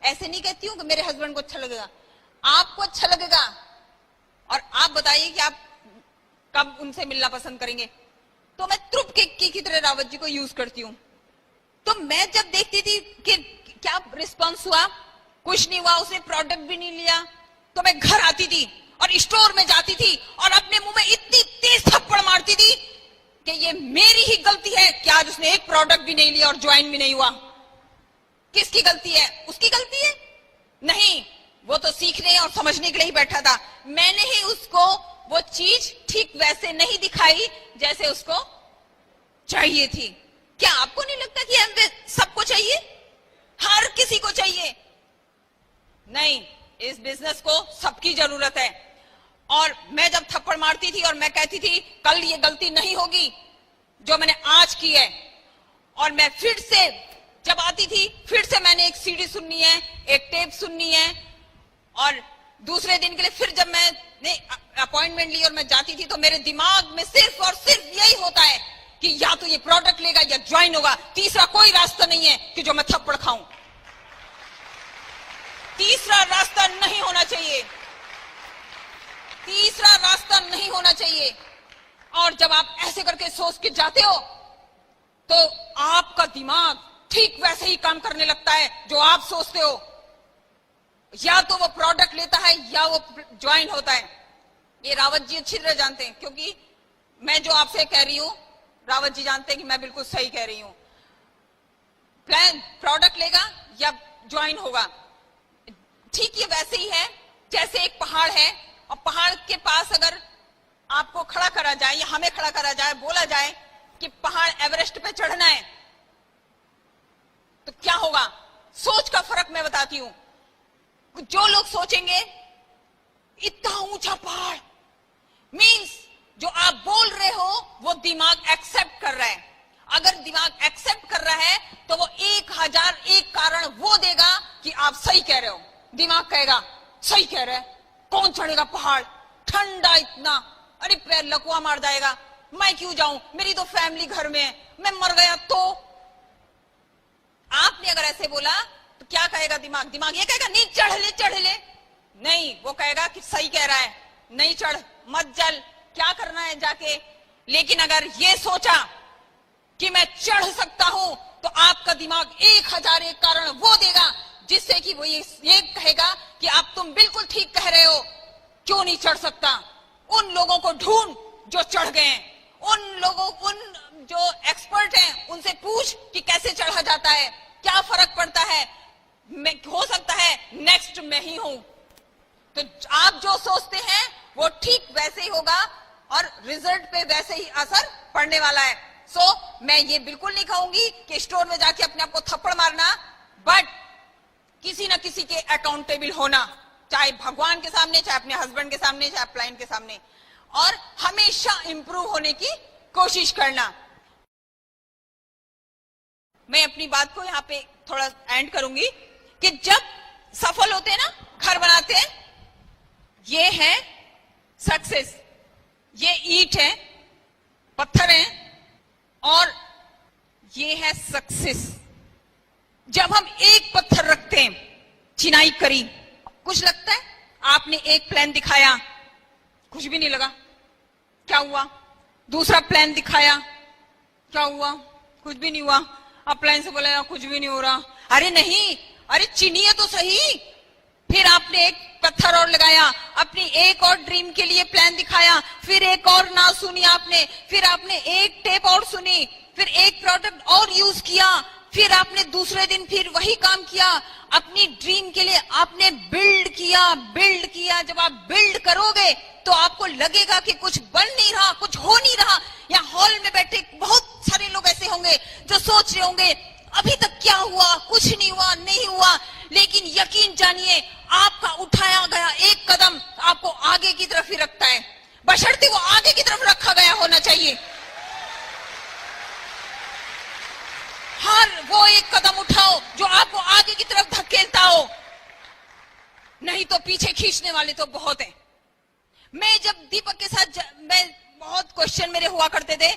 ऐसे नहीं कहती हूँ कि मेरे हस्बैंड को अच्छा लगेगा, आपको अच्छा लगेगा। और आप बताइए कि आप कब उनसे मिलना पसंद करेंगे। तो मैं त्रुप के की तरह रावत जी को यूज करती हूँ। तो मैं जब देखती थी कि क्या रिस्पॉन्स हुआ, कुछ नहीं हुआ, उसने प्रोडक्ट भी नहीं लिया, तो मैं घर आती थी और स्टोर में जाती थी और अपने मुंह में इतनी तेज थप्पड़ मारती थी कि ये मेरी ही गलती है कि आज उसने एक प्रोडक्ट भी नहीं लिया और ज्वाइन भी नहीं हुआ। किसकी गलती है? उसकी गलती है? नहीं, वो तो सीखने और समझने के लिए ही बैठा था। मैंने ही उसको वो चीज ठीक वैसे नहीं दिखाई जैसे उसको चाहिए थी। क्या आपको नहीं लगता कि हमें सबको चाहिए, हर किसी को चाहिए? नहीं, इस बिजनेस को सबकी जरूरत है। और मैं जब थप्पड़ मारती थी और मैं कहती थी कल ये गलती नहीं होगी जो मैंने आज की है, और मैं फिर से जब आती थी फिर से मैंने एक सीडी सुननी है, एक टेप सुननी है, और दूसरे दिन के लिए फिर जब मैंने अपॉइंटमेंट ली और मैं जाती थी तो मेरे दिमाग में सिर्फ और सिर्फ यही होता है कि या तो ये प्रोडक्ट लेगा या ज्वाइन होगा, तीसरा कोई रास्ता नहीं है कि जो मैं थप्पड़ खाऊं। तीसरा रास्ता नहीं होना चाहिए, तीसरा रास्ता नहीं होना चाहिए। और जब आप ऐसे करके सोच के जाते हो तो आपका दिमाग ठीक वैसे ही काम करने लगता है जो आप सोचते हो, या तो वो प्रोडक्ट लेता है या वो ज्वाइन होता है। ये रावत जी अच्छी तरह जानते हैं, क्योंकि मैं जो आपसे कह रही हूं रावत जी जानते हैं कि मैं बिल्कुल सही कह रही हूं। प्लान प्रोडक्ट लेगा या ज्वाइन होगा। ठीक ये वैसे ही है जैसे एक पहाड़ है और पहाड़ के पास अगर आपको खड़ा करा जाए या हमें खड़ा करा जाए, बोला जाए कि पहाड़ एवरेस्ट पे चढ़ना है, तो क्या होगा? सोच का फर्क मैं बताती हूं। जो लोग सोचेंगे इतना ऊंचा पहाड़, मींस जो आप बोल रहे हो वो दिमाग एक्सेप्ट कर रहा है। अगर दिमाग एक्सेप्ट कर रहा है तो वो 1001 कारण वो देगा कि आप सही कह रहे हो। दिमाग कहेगा सही कह रहे हैं, कौन चढ़ेगा पहाड़, ठंडा इतना, अरे पैर लकवा मार जाएगा, मैं क्यों जाऊं, मेरी तो फैमिली घर में है, मैं मर गया तो। आपने अगर ऐसे बोला तो क्या कहेगा दिमाग? दिमाग ये कहेगा नहीं चढ़ ले चढ़ ले, नहीं, वो कहेगा कि सही कह रहा है, नहीं चढ़, मत जल, क्या करना है जाके। लेकिन अगर ये सोचा कि मैं चढ़ सकता हूं तो आपका दिमाग 1001 कारण वो देगा जिससे कि वो ये कहेगा कि आप तुम बिल्कुल ठीक कह रहे हो, क्यों नहीं चढ़ सकता। उन लोगों को ढूंढ जो चढ़ गए हैं, उन जो एक्सपर्ट हैं उनसे पूछ कि कैसे चढ़ा जाता है, क्या फर्क पड़ता है, मैं हो सकता है नेक्स्ट मैं ही हूं। तो आप जो सोचते हैं वो ठीक वैसे ही होगा और रिजल्ट पे वैसे ही असर पड़ने वाला है। सो मैं ये बिल्कुल नहीं कहूंगी कि स्टोर में जाके अपने आप को थप्पड़ मारना, बट किसी ना किसी के अकाउंटेबल होना, चाहे भगवान के सामने, चाहे अपने हस्बैंड के सामने, चाहे क्लाइंट के सामने, और हमेशा इंप्रूव होने की कोशिश करना। मैं अपनी बात को यहाँ पे थोड़ा एंड करूंगी कि जब सफल होते हैं ना, घर बनाते हैं, ये है सक्सेस, ये ईंट है, पत्थर है, और ये है सक्सेस। जब हम एक पत्थर रखते हैं, चिनाई करी, कुछ लगता है? आपने एक प्लान दिखाया, कुछ भी नहीं लगा, क्या हुआ? दूसरा प्लान दिखाया, क्या हुआ? कुछ भी नहीं हुआ। अब प्लान से बोला कुछ भी नहीं हो रहा, अरे नहीं, अरे चीनिए तो सही। फिर आपने एक पत्थर और लगाया, अपनी एक और ड्रीम के लिए प्लान दिखाया, फिर एक और ना सुनी आपने, फिर आपने एक टेप और सुनी, फिर एक प्रोडक्ट और यूज किया, फिर आपने दूसरे दिन फिर वही काम किया, अपनी ड्रीम के लिए आपने बिल्ड किया। जब आप बिल्ड करोगे तो आपको लगेगा कि कुछ बन नहीं रहा, कुछ हो नहीं रहा। या हॉल में बैठे बहुत सारे लोग ऐसे होंगे जो सोच रहे होंगे अभी तक क्या हुआ, कुछ नहीं हुआ, नहीं हुआ। लेकिन यकीन जानिए आपका उठाया गया एक कदम आपको आगे की तरफ ही रखता है, बशर्ते वो आगे की तरफ रखा गया होना चाहिए। हर वो एक कदम उठाओ जो आपको आगे की तरफ धकेलता हो, नहीं तो पीछे खींचने वाले तो बहुत हैं। मैं जब दीपक के साथ मैं बहुत क्वेश्चन मेरे हुआ करते थे,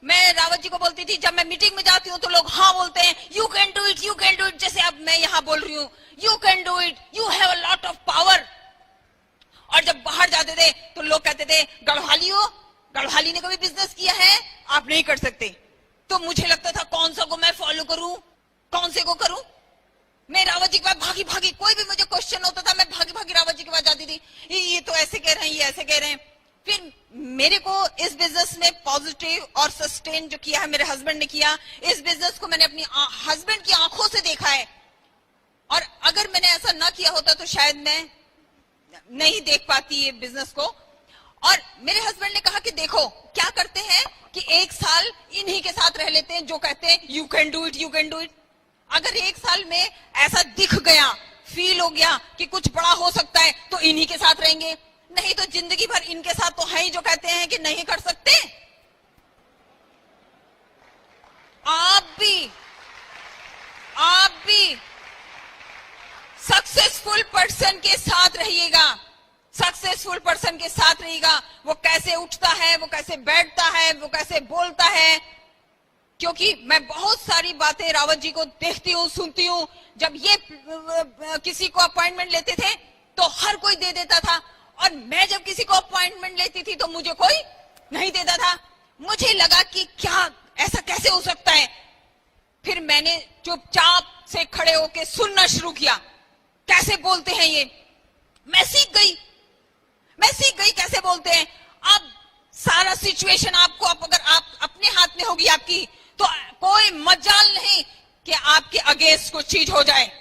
मैं रावत जी को बोलती थी, जब मैं मीटिंग में जाती हूँ तो लोग हाँ बोलते हैं, you can do it, you can do it. जैसे अब मैं यहाँ बोल रही हूँ, you can do it, you have a lot of power. और जब बाहर जाते थे तो लोग कहते थे गढ़वाली हो, गढ़वाली ने कभी बिजनेस किया है, आप नहीं कर सकते। तो मुझे लगता था कौन सा को मैं फॉलो करूं, कौन से को करूं। मैं रावत जी के पास भागी भागी, कोई भी मुझे क्वेश्चन होता था मैं भागी भागी रावत जी के पास जाती थी, ये तो ऐसे कह रहे हैं, ये ऐसे कह रहे हैं। फिर मेरे को इस बिजनेस में पॉजिटिव और सस्टेन जो किया है मेरे हस्बैंड ने किया। इस बिजनेस को मैंने अपनी हस्बैंड की आंखों से देखा है, और अगर मैंने ऐसा ना किया होता तो शायद मैं नहीं देख पाती ये बिजनेस को। और मेरे हस्बैंड ने कहा कि देखो क्या करते हैं कि एक साल इन्हीं के साथ रह लेते हैं जो कहते हैं you can do it, you can do it. अगर एक साल में ऐसा दिख गया, फील हो गया कि कुछ बड़ा हो सकता है, तो इन्हीं के साथ रहेंगे, नहीं तो जिंदगी भर इनके साथ तो है ही जो कहते हैं कि नहीं कर सकते। आप भी सक्सेसफुल पर्सन के साथ रहिएगा, सक्सेसफुल पर्सन के साथ रहिएगा। वो कैसे उठता है, वो कैसे बैठता है, वो कैसे बोलता है, क्योंकि मैं बहुत सारी बातें रावत जी को देखती हूँ, सुनती हूँ। जब ये किसी को अपॉइंटमेंट लेते थे तो हर कोई दे देता था, और मैं जब किसी को अपॉइंटमेंट लेती थी तो मुझे कोई नहीं देता था। मुझे लगा कि क्या ऐसा कैसे हो सकता है। फिर मैंने चुपचाप से खड़े होकर सुनना शुरू किया, कैसे बोलते हैं ये। मैं सीख गई कैसे बोलते हैं। अब सारा सिचुएशन आपको, अगर आप अपने हाथ में होगी आपकी, तो कोई मजाल नहीं कि आपके अगेंस्ट कुछ चीज हो जाए।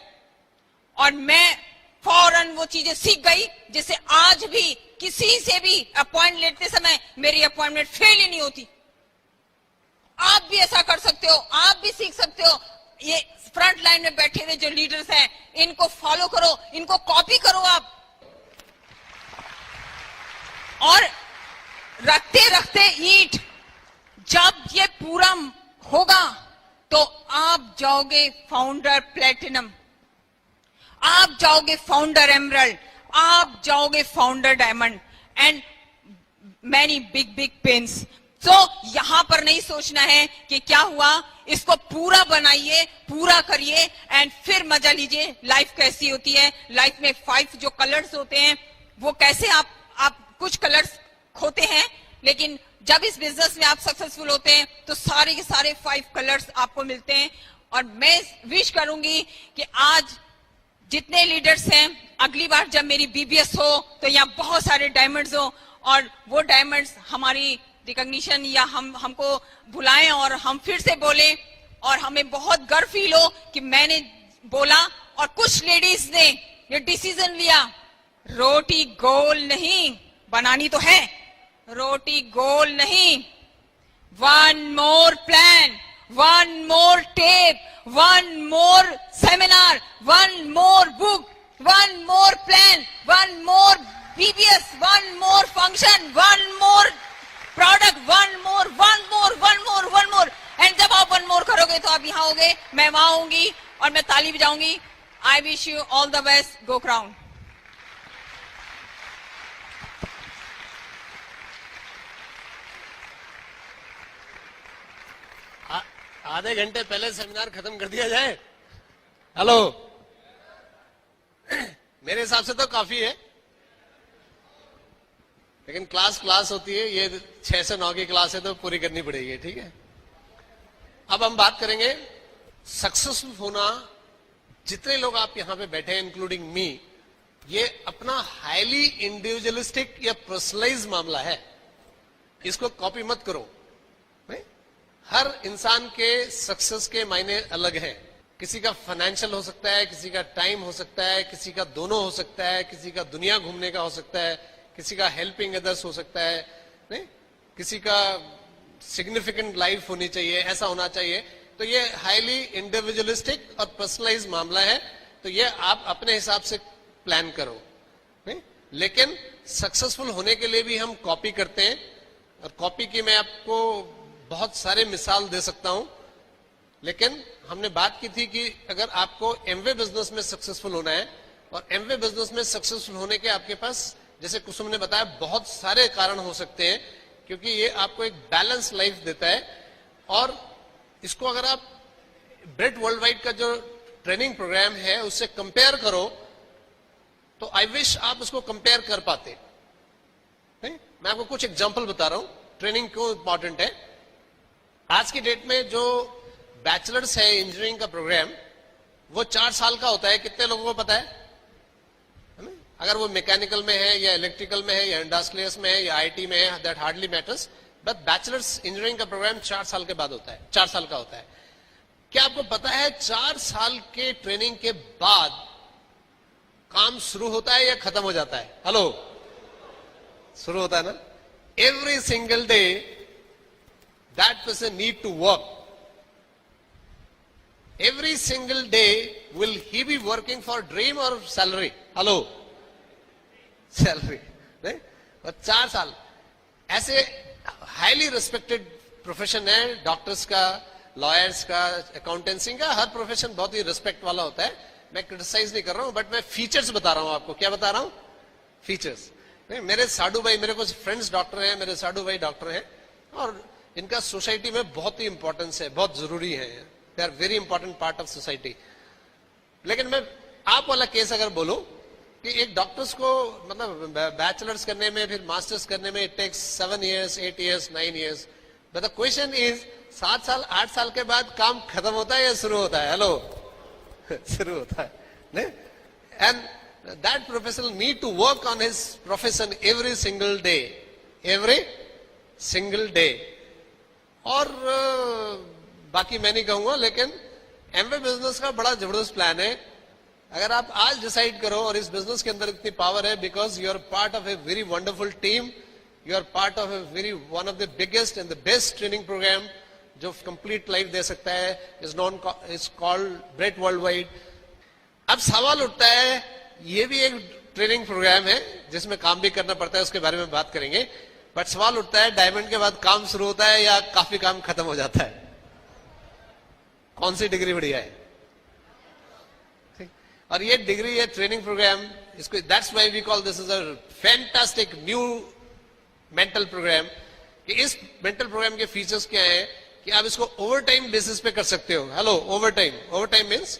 और मैं फौरन वो चीजें सीख गई, जिससे आज भी किसी से भी अपॉइंट लेते समय मेरी अपॉइंटमेंट फेल ही नहीं होती। आप भी ऐसा कर सकते हो, आप भी सीख सकते हो। ये फ्रंट लाइन में बैठे हुए जो लीडर्स हैं, इनको फॉलो करो, इनको कॉपी करो आप। और रखते रखते ईंट जब ये पूरा होगा तो आप जाओगे फाउंडर प्लेटिनम, आप जाओगे फाउंडर एमरल्ड, आप जाओगे founder diamond and many big big pins. तो यहां पर नहीं सोचना है कि क्या हुआ, इसको पूरा बनाइए, पूरा करिए एंड फिर मजा लीजिए। लाइफ कैसी होती है, लाइफ में 5 जो कलर्स होते हैं, वो कैसे आप कुछ कलर्स खोते हैं, लेकिन जब इस बिजनेस में आप सक्सेसफुल होते हैं तो सारे के सारे 5 कलर्स आपको मिलते हैं। और मैं विश करूंगी कि आज जितने लीडर्स हैं, अगली बार जब मेरी बीबीएस हो तो यहाँ बहुत सारे डायमंड्स हो, और वो डायमंड्स हमारी रिकॉग्निशन या हमको बुलाएं और हम फिर से बोले, और हमें बहुत गर्व फील हो कि मैंने बोला और कुछ लेडीज ने ये डिसीजन लिया। रोटी गोल नहीं बनानी तो है, रोटी गोल नहीं। 1 more plan, 1 more tape, 1 more seminar, 1 more book, 1 more plan, 1 more BBS, 1 more function, 1 more product, 1 more, 1 more, 1 more, 1 more. And जब आप 1 more करोगे तो आप यहाँ होगे, मैं वहां होंगी और मैं ताली बजाऊंगी। I wish you all the best. Go Crown. आधे घंटे पहले सेमिनार खत्म कर दिया जाए। हेलो, मेरे हिसाब से तो काफी है, लेकिन क्लास होती है, ये 6 से 9 की क्लास है तो पूरी करनी पड़ेगी, ठीक है। अब हम बात करेंगे सक्सेसफुल होना। जितने लोग आप यहां पे बैठे हैं इंक्लूडिंग मी, ये अपना हाईली इंडिविजुअलिस्टिक या पर्सनलाइज मामला है, इसको कॉपी मत करो। हर इंसान के सक्सेस के मायने अलग हैं। किसी का फाइनेंशियल हो सकता है, किसी का टाइम हो सकता है, किसी का दोनों हो सकता है, किसी का दुनिया घूमने का हो सकता है, किसी का हेल्पिंग अदर्स हो सकता है, नहीं, किसी का सिग्निफिकेंट लाइफ होनी चाहिए, ऐसा होना चाहिए। तो ये हाईली इंडिविजुअलिस्टिक और पर्सनलाइज मामला है, तो ये आप अपने हिसाब से प्लान करो, नहीं? लेकिन सक्सेसफुल होने के लिए भी हम कॉपी करते हैं, और कॉपी की मैं आपको बहुत सारे मिसाल दे सकता हूं। लेकिन हमने बात की थी कि अगर आपको एमवे बिजनेस में सक्सेसफुल होना है, और एमवे बिजनेस में सक्सेसफुल होने के आपके पास, जैसे कुसुम ने बताया, बहुत सारे कारण हो सकते हैं, क्योंकि ये आपको एक बैलेंस लाइफ देता है। और इसको अगर आप ब्रेड वर्ल्ड वाइड का जो ट्रेनिंग प्रोग्राम है उससे कंपेयर करो, तो आई विश आप उसको कंपेयर कर पाते। नहीं? मैं आपको कुछ एग्जांपल बता रहा हूं, ट्रेनिंग क्यों इंपॉर्टेंट है। आज की डेट में जो बैचलर्स है इंजीनियरिंग का प्रोग्राम, वो 4 साल का होता है। कितने लोगों को पता है? अगर वो मैकेनिकल में है या इलेक्ट्रिकल में है या इंडस्ट्रियल्स में है या आईटी में है, that hardly matters, but bachelors engineering का प्रोग्राम 4 साल के बाद होता है, 4 साल का होता है। क्या आपको पता है 4 साल के ट्रेनिंग के बाद काम शुरू होता है या खत्म हो जाता है? हेलो, शुरू होता है ना? every single day that person need to work. Every single day will he be working for dream or salary? Hello, salary. नहीं? और 4 साल ऐसे हाईली रिस्पेक्टेड प्रोफेशन है डॉक्टर्स का, लॉयर्स का, अकाउंटेंसी का. हर प्रोफेशन बहुत ही रिस्पेक्ट वाला होता है. मैं क्रिटिसाइज नहीं कर रहा हूं, बट मैं फीचर्स बता रहा हूं आपको. क्या बता रहा हूं? फीचर्स. मेरे साडू भाई, मेरे कुछ फ्रेंड्स डॉक्टर हैं, मेरे साडू भाई डॉक्टर हैं, और इनका सोसाइटी में बहुत ही इंपॉर्टेंस है, बहुत जरूरी है. They are very important part of society. लेकिन मैं आप वाला केस अगर बोलूं कि एक डॉक्टर्स को मतलब बैचलर्स करने में, फिर मास्टर्स करने में it takes 7 years, 8 years, 9 years. But the question is 7 साल 8 साल के बाद काम खत्म होता है या शुरू होता है? हेलो शुरू होता है. नहीं? And that professional need to work on his profession every single day, every single day. और बाकी मैं नहीं कहूंगा, लेकिन एमवे बिजनेस का बड़ा जबरदस्त प्लान है. अगर आप आज डिसाइड करो, और इस बिजनेस के अंदर इतनी पावर है because you are part of a very wonderful team, you are part of a very one of the biggest and the best training program जो कंप्लीट लाइफ दे सकता है. Is called Britt Worldwide. अब सवाल उठता है, ये भी एक ट्रेनिंग प्रोग्राम है जिसमें काम भी करना पड़ता है, उसके बारे में बात करेंगे. बट सवाल उठता है, डायमंड के बाद काम शुरू होता है या काफी काम खत्म हो जाता है? कौन सी डिग्री बढ़िया है? और ये डिग्री, ये ट्रेनिंग प्रोग्राम, इसको that's why we call this is a fantastic new mental program. कि इस मेंटल प्रोग्राम के फीचर्स क्या है कि आप इसको ओवर टाइम बेसिस पे कर सकते हो. Hello, over time. Over time means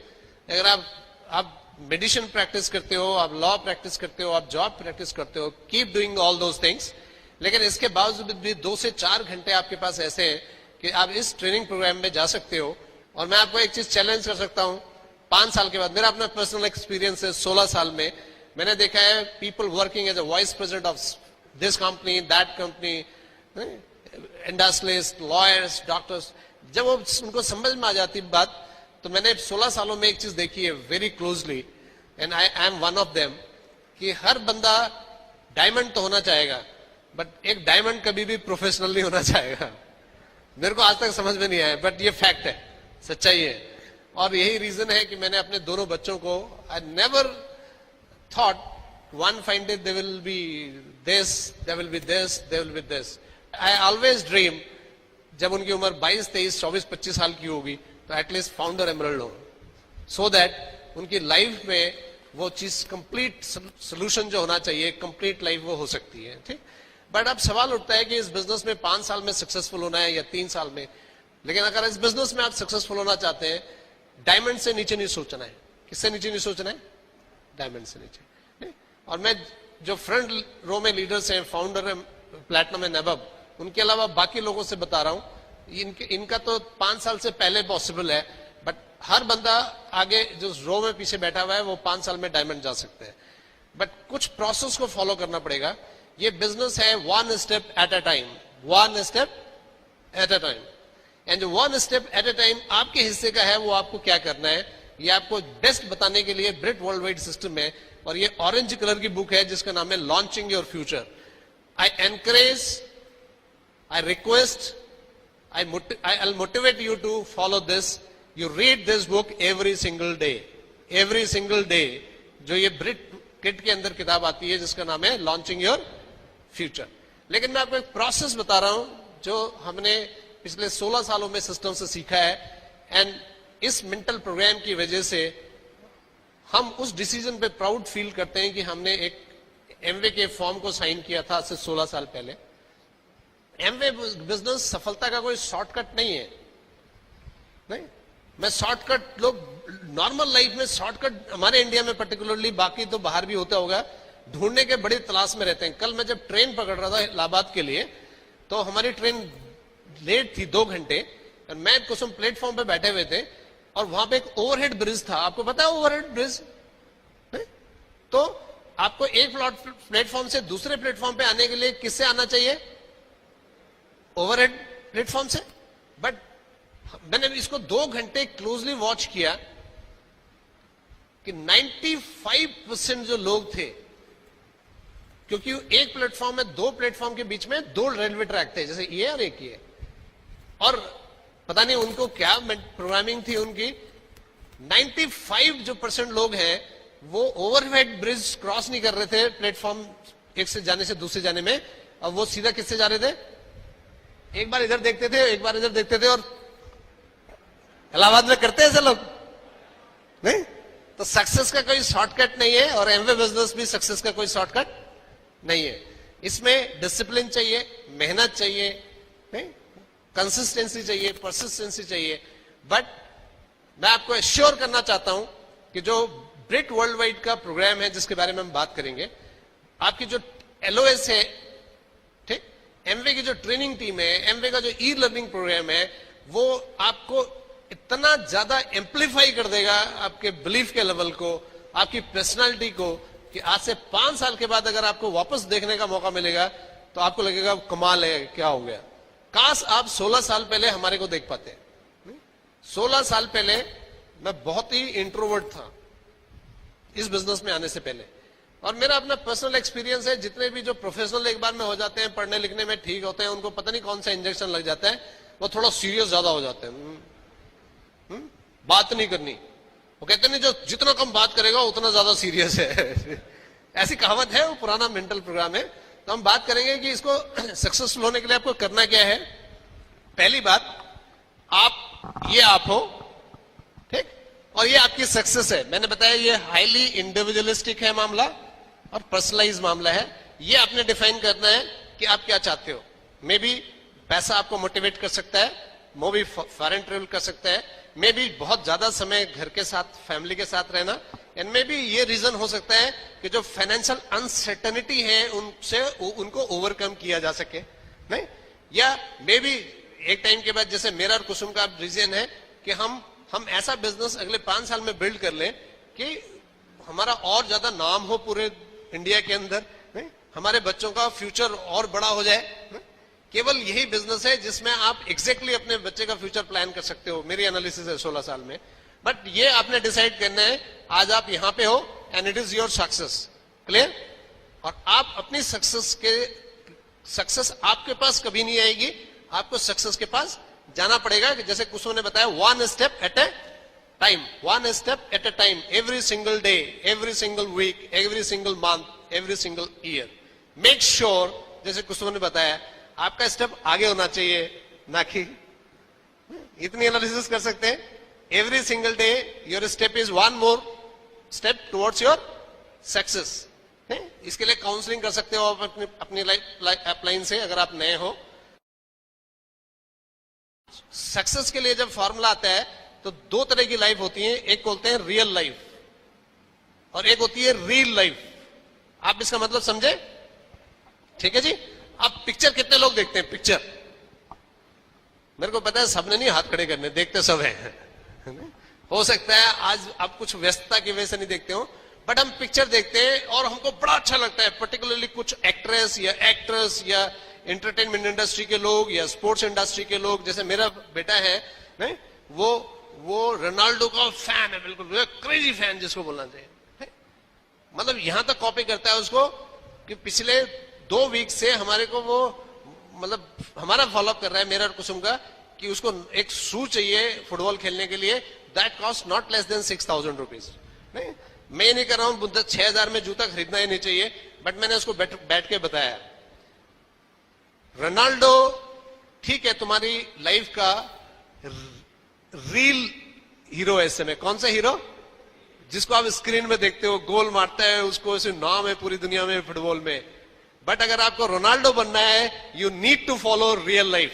अगर आप मेडिसिन प्रैक्टिस करते हो, आप लॉ प्रैक्टिस करते हो, आप जॉब प्रैक्टिस करते हो, keep doing all those things. लेकिन इसके बावजूद भी 2 से 4 घंटे आपके पास ऐसे हैं कि आप इस ट्रेनिंग प्रोग्राम में जा सकते हो. और मैं आपको एक चीज चैलेंज कर सकता हूं, 5 साल के बाद, मेरा अपना पर्सनल एक्सपीरियंस है, 16 साल में मैंने देखा है people working as a vice president of this company, that company, industrialist, lawyers, doctors. जब वो उनको समझ में आ जाती बात, तो मैंने 16 सालों में एक चीज देखी है very closely, and I am one of them, कि हर बंदा डायमंड तो होना चाहेगा, बट एक डायमंड कभी भी प्रोफेशनल नहीं होना चाहेगा. मेरे को आज तक समझ में नहीं आया, बट ये फैक्ट है, सच्चाई है. और यही रीजन है कि मैंने अपने दोनों बच्चों को, I never thought one find it they will be this, they will be this, they will be this. I always dream जब उनकी उम्र 22, 23, 24, 25 साल की होगी तो एटलीस्ट फाउंडर एमरल्ड हो, सो दैट उनकी लाइफ में वो चीज कंप्लीट सोल्यूशन जो होना चाहिए, कंप्लीट लाइफ वो हो सकती है. ठीक. बट अब सवाल उठता है कि इस बिजनेस में 5 साल में सक्सेसफुल होना है या 3 साल में. लेकिन अगर इस बिजनेस में आप सक्सेसफुल होना चाहते हैं, डायमंड से नीचे नहीं सोचना है. किससे नीचे नहीं सोचना है? डायमंड से नीचे. नहीं? और मैं जो फ्रंट रो में लीडर्स हैं, फाउंडर है प्लैटिनम एंड अबव, उनके अलावा बाकी लोगों से बता रहा हूं, इनका तो 5 साल से पहले पॉसिबल है, बट हर बंदा आगे जो रो में पीछे बैठा हुआ है वो 5 साल में डायमंड जा सकते हैं. बट कुछ प्रोसेस को फॉलो करना पड़ेगा. ये बिजनेस है 1 step at a time, 1 step at a time. And जो 1 स्टेप एट अ टाइम आपके हिस्से का है, वो आपको क्या करना है, ये आपको बेस्ट बताने के लिए ब्रेट वर्ल्ड वाइड सिस्टम है. और ये ऑरेंज कलर की बुक है जिसका नाम है launching your future. I encourage, I request, I'll motivate you to follow this. You read this book every single day. Every single day. जो ये ब्रिट किट के अंदर किताब आती है जिसका नाम है लॉन्चिंग योर फ्यूचर. लेकिन मैं आपको एक प्रोसेस बता रहा हूं जो हमने पिछले 16 सालों में सिस्टम से सीखा है. एंड इस मेंटल प्रोग्राम की वजह से हम उस डिसीजन पे प्राउड फील करते हैं कि हमने एक एमवे के फॉर्म को साइन किया था आज से 16 साल पहले. एमवे बिजनेस सफलता का कोई शॉर्टकट नहीं है. नहीं, मैं शॉर्टकट, लोग नॉर्मल लाइफ में शॉर्टकट हमारे इंडिया में पर्टिकुलरली, बाकी तो बाहर भी होता होगा, ढूंढने के बड़ी तलाश में रहते हैं. कल मैं जब ट्रेन पकड़ रहा था इलाहाबाद के लिए, तो हमारी ट्रेन लेट थी 2 घंटे. और मैं कुसुम प्लेटफॉर्म पे बैठे हुए थे और वहां पे एक ओवरहेड ब्रिज था. आपको पता है ओवरहेड ब्रिज? तो आपको एक प्लेटफॉर्म से दूसरे प्लेटफॉर्म पे आने के लिए किससे आना चाहिए? ओवरहेड प्लेटफॉर्म से. बट मैंने इसको 2 घंटे क्लोजली वॉच किया कि 95% जो लोग थे क्योंकि एक प्लेटफॉर्म में, दो प्लेटफॉर्म के बीच में दो रेलवे ट्रैक थे, जैसे ये और एक ये, और पता नहीं उनको क्या प्रोग्रामिंग थी उनकी, 95% लोग हैं वो ओवरहेड ब्रिज क्रॉस नहीं कर रहे थे प्लेटफॉर्म एक से जाने से दूसरे जाने में, अब वो सीधा किससे जा रहे थे, एक बार इधर देखते थे, एक बार इधर देखते थे। और इलाहाबाद में करते हैं ऐसे लोग नहीं? तो सक्सेस का कोई शॉर्टकट नहीं है, और एमवे बिजनेस भी सक्सेस का कोई शॉर्टकट नहीं है। इसमें डिसिप्लिन चाहिए, मेहनत चाहिए, कंसिस्टेंसी चाहिए, परसिस्टेंसी चाहिए। बट मैं आपको एश्योर करना चाहता हूं कि जो ब्रिट वर्ल्ड वाइड का प्रोग्राम है जिसके बारे में हम बात करेंगे, आपकी जो एलओएस है, ठीक, एमवे की जो ट्रेनिंग टीम है, एमवे का जो ई लर्निंग प्रोग्राम है, वो आपको इतना ज्यादा एम्पलीफाई कर देगा आपके बिलीफ के लेवल को, आपकी पर्सनालिटी को, कि आज से 5 साल के बाद अगर आपको वापस देखने का मौका मिलेगा तो आपको लगेगा कमाल है, क्या हो गया। काश आप 16 साल पहले हमारे को देख पाते। 16 साल पहले मैं बहुत ही इंट्रोवर्ट था इस बिजनेस में आने से पहले, और मेरा अपना पर्सनल एक्सपीरियंस है, जितने भी जो प्रोफेशनल एक बार में हो जाते हैं, पढ़ने लिखने में ठीक होते हैं, उनको पता नहीं कौन सा इंजेक्शन लग जाता है, वो थोड़ा सीरियस ज्यादा हो जाते हैं। बात नहीं करनी, वो कहते नहीं जो जितना कम बात करेगा उतना ज्यादा सीरियस है ऐसी कहावत है, वो पुराना मेंटल प्रोग्राम है। तो हम बात करेंगे कि इसको सक्सेसफुल होने के लिए आपको करना क्या है। पहली बात, आप हो, ठीक, और ये आपकी सक्सेस है। मैंने बताया ये हाईली इंडिविजुअलिस्टिक है मामला और पर्सनलाइज मामला है। ये आपने डिफाइन करना है कि आप क्या चाहते हो। मे बी पैसा आपको मोटिवेट कर सकता है, मे बी फॉरेन ट्रेवल कर सकता है, मे बी बहुत ज्यादा समय घर के साथ, फैमिली के साथ रहना, एंड मे बी ये रीजन हो सकता है कि जो फाइनेंशियल अनसर्टेनिटी है उनसे उनको ओवरकम किया जा सके, नहीं, या मे बी एक टाइम के बाद, जैसे मेरा और कुसुम का रीजन है कि हम ऐसा बिजनेस अगले 5 साल में बिल्ड कर लें कि हमारा और ज्यादा नाम हो पूरे इंडिया के अंदर, नहीं? हमारे बच्चों का फ्यूचर और बड़ा हो जाए। नहीं? केवल यही बिजनेस है जिसमें आप एग्जैक्टली अपने बच्चे का फ्यूचर प्लान कर सकते हो। मेरी एनालिसिस है 16 साल में, बट ये आपने डिसाइड करना है। आज आप यहां पे हो and it is your success, clear. और आप अपनी सक्सेस आपके पास कभी नहीं आएगी, आपको सक्सेस के पास जाना पड़ेगा। कि जैसे कुसुम ने बताया, 1 step at a time, 1 step at a time, every single day, every single week, every single month, every single year. Make sure, जैसे कुसुम ने बताया, आपका स्टेप आगे होना चाहिए, ना कि इतनी एनालिसिस कर सकते हैं। Every single day your step is 1 more step towards your success. इसके लिए काउंसलिंग कर सकते हो आप अपनी लाइफ अपलाइन से, अगर आप नए हो। सक्सेस के लिए जब फॉर्मूला आता है तो 2 तरह की लाइफ होती है, एक बोलते हैं रियल लाइफ और एक होती है रील लाइफ। आप इसका मतलब समझे, ठीक है जी। अब पिक्चर कितने लोग देखते हैं? पिक्चर मेरे को पता है सबने नहीं हाथ खड़े करने, देखते सब हैं। हो सकता है आज आप कुछ व्यस्तता की वजह से नहीं देखते हो, बट हम पिक्चर देखते हैं और हमको बड़ा अच्छा लगता है। पर्टिकुलरली कुछ एक्ट्रेस या एक्टर्स या एंटरटेनमेंट इंडस्ट्री के लोग या स्पोर्ट्स इंडस्ट्री के लोग, जैसे मेरा बेटा है नहीं? वो रोनाल्डो का फैन है, बिल्कुल क्रेजी फैन जिसको बोलना चाहिए। मतलब यहां तक कॉपी करता है उसको कि पिछले 2 वीक से हमारे को वो मतलब हमारा फॉलोअप कर रहा है, मेरा और कुसुम का, कि उसको एक शू चाहिए फुटबॉल खेलने के लिए, that cost not less than 6,000 rupees. नहीं, मैं नहीं कर रहा हूं 6,000 में जूता खरीदना ही नहीं चाहिए, बट मैंने उसको बैठ के बताया, रोनाल्डो ठीक है तुम्हारी लाइफ का रील हीरो है इस समय। कौन सा हीरो? जिसको आप स्क्रीन में देखते हो, गोल मारता है, उसको ऐसे नाम है पूरी दुनिया में फुटबॉल में। बट अगर आपको रोनाल्डो बनना है, you need to follow real life.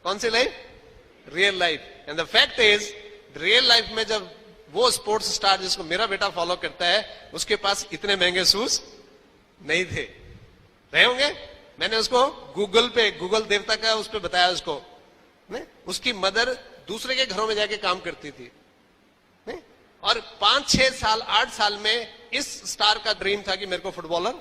कौन सी life? Real life. And the fact is, real life में जब वो स्पोर्ट्स स्टार जिसको मेरा बेटा फॉलो करता है, उसके पास इतने महंगे शूज नहीं थे, रहे होंगे। मैंने उसको गूगल देवता का उस पर बताया उसको, नहीं? उसकी मदर दूसरे के घरों में जाके काम करती थी, नहीं? और 5-6 साल 8 साल में इस स्टार का ड्रीम था कि मेरे को फुटबॉलर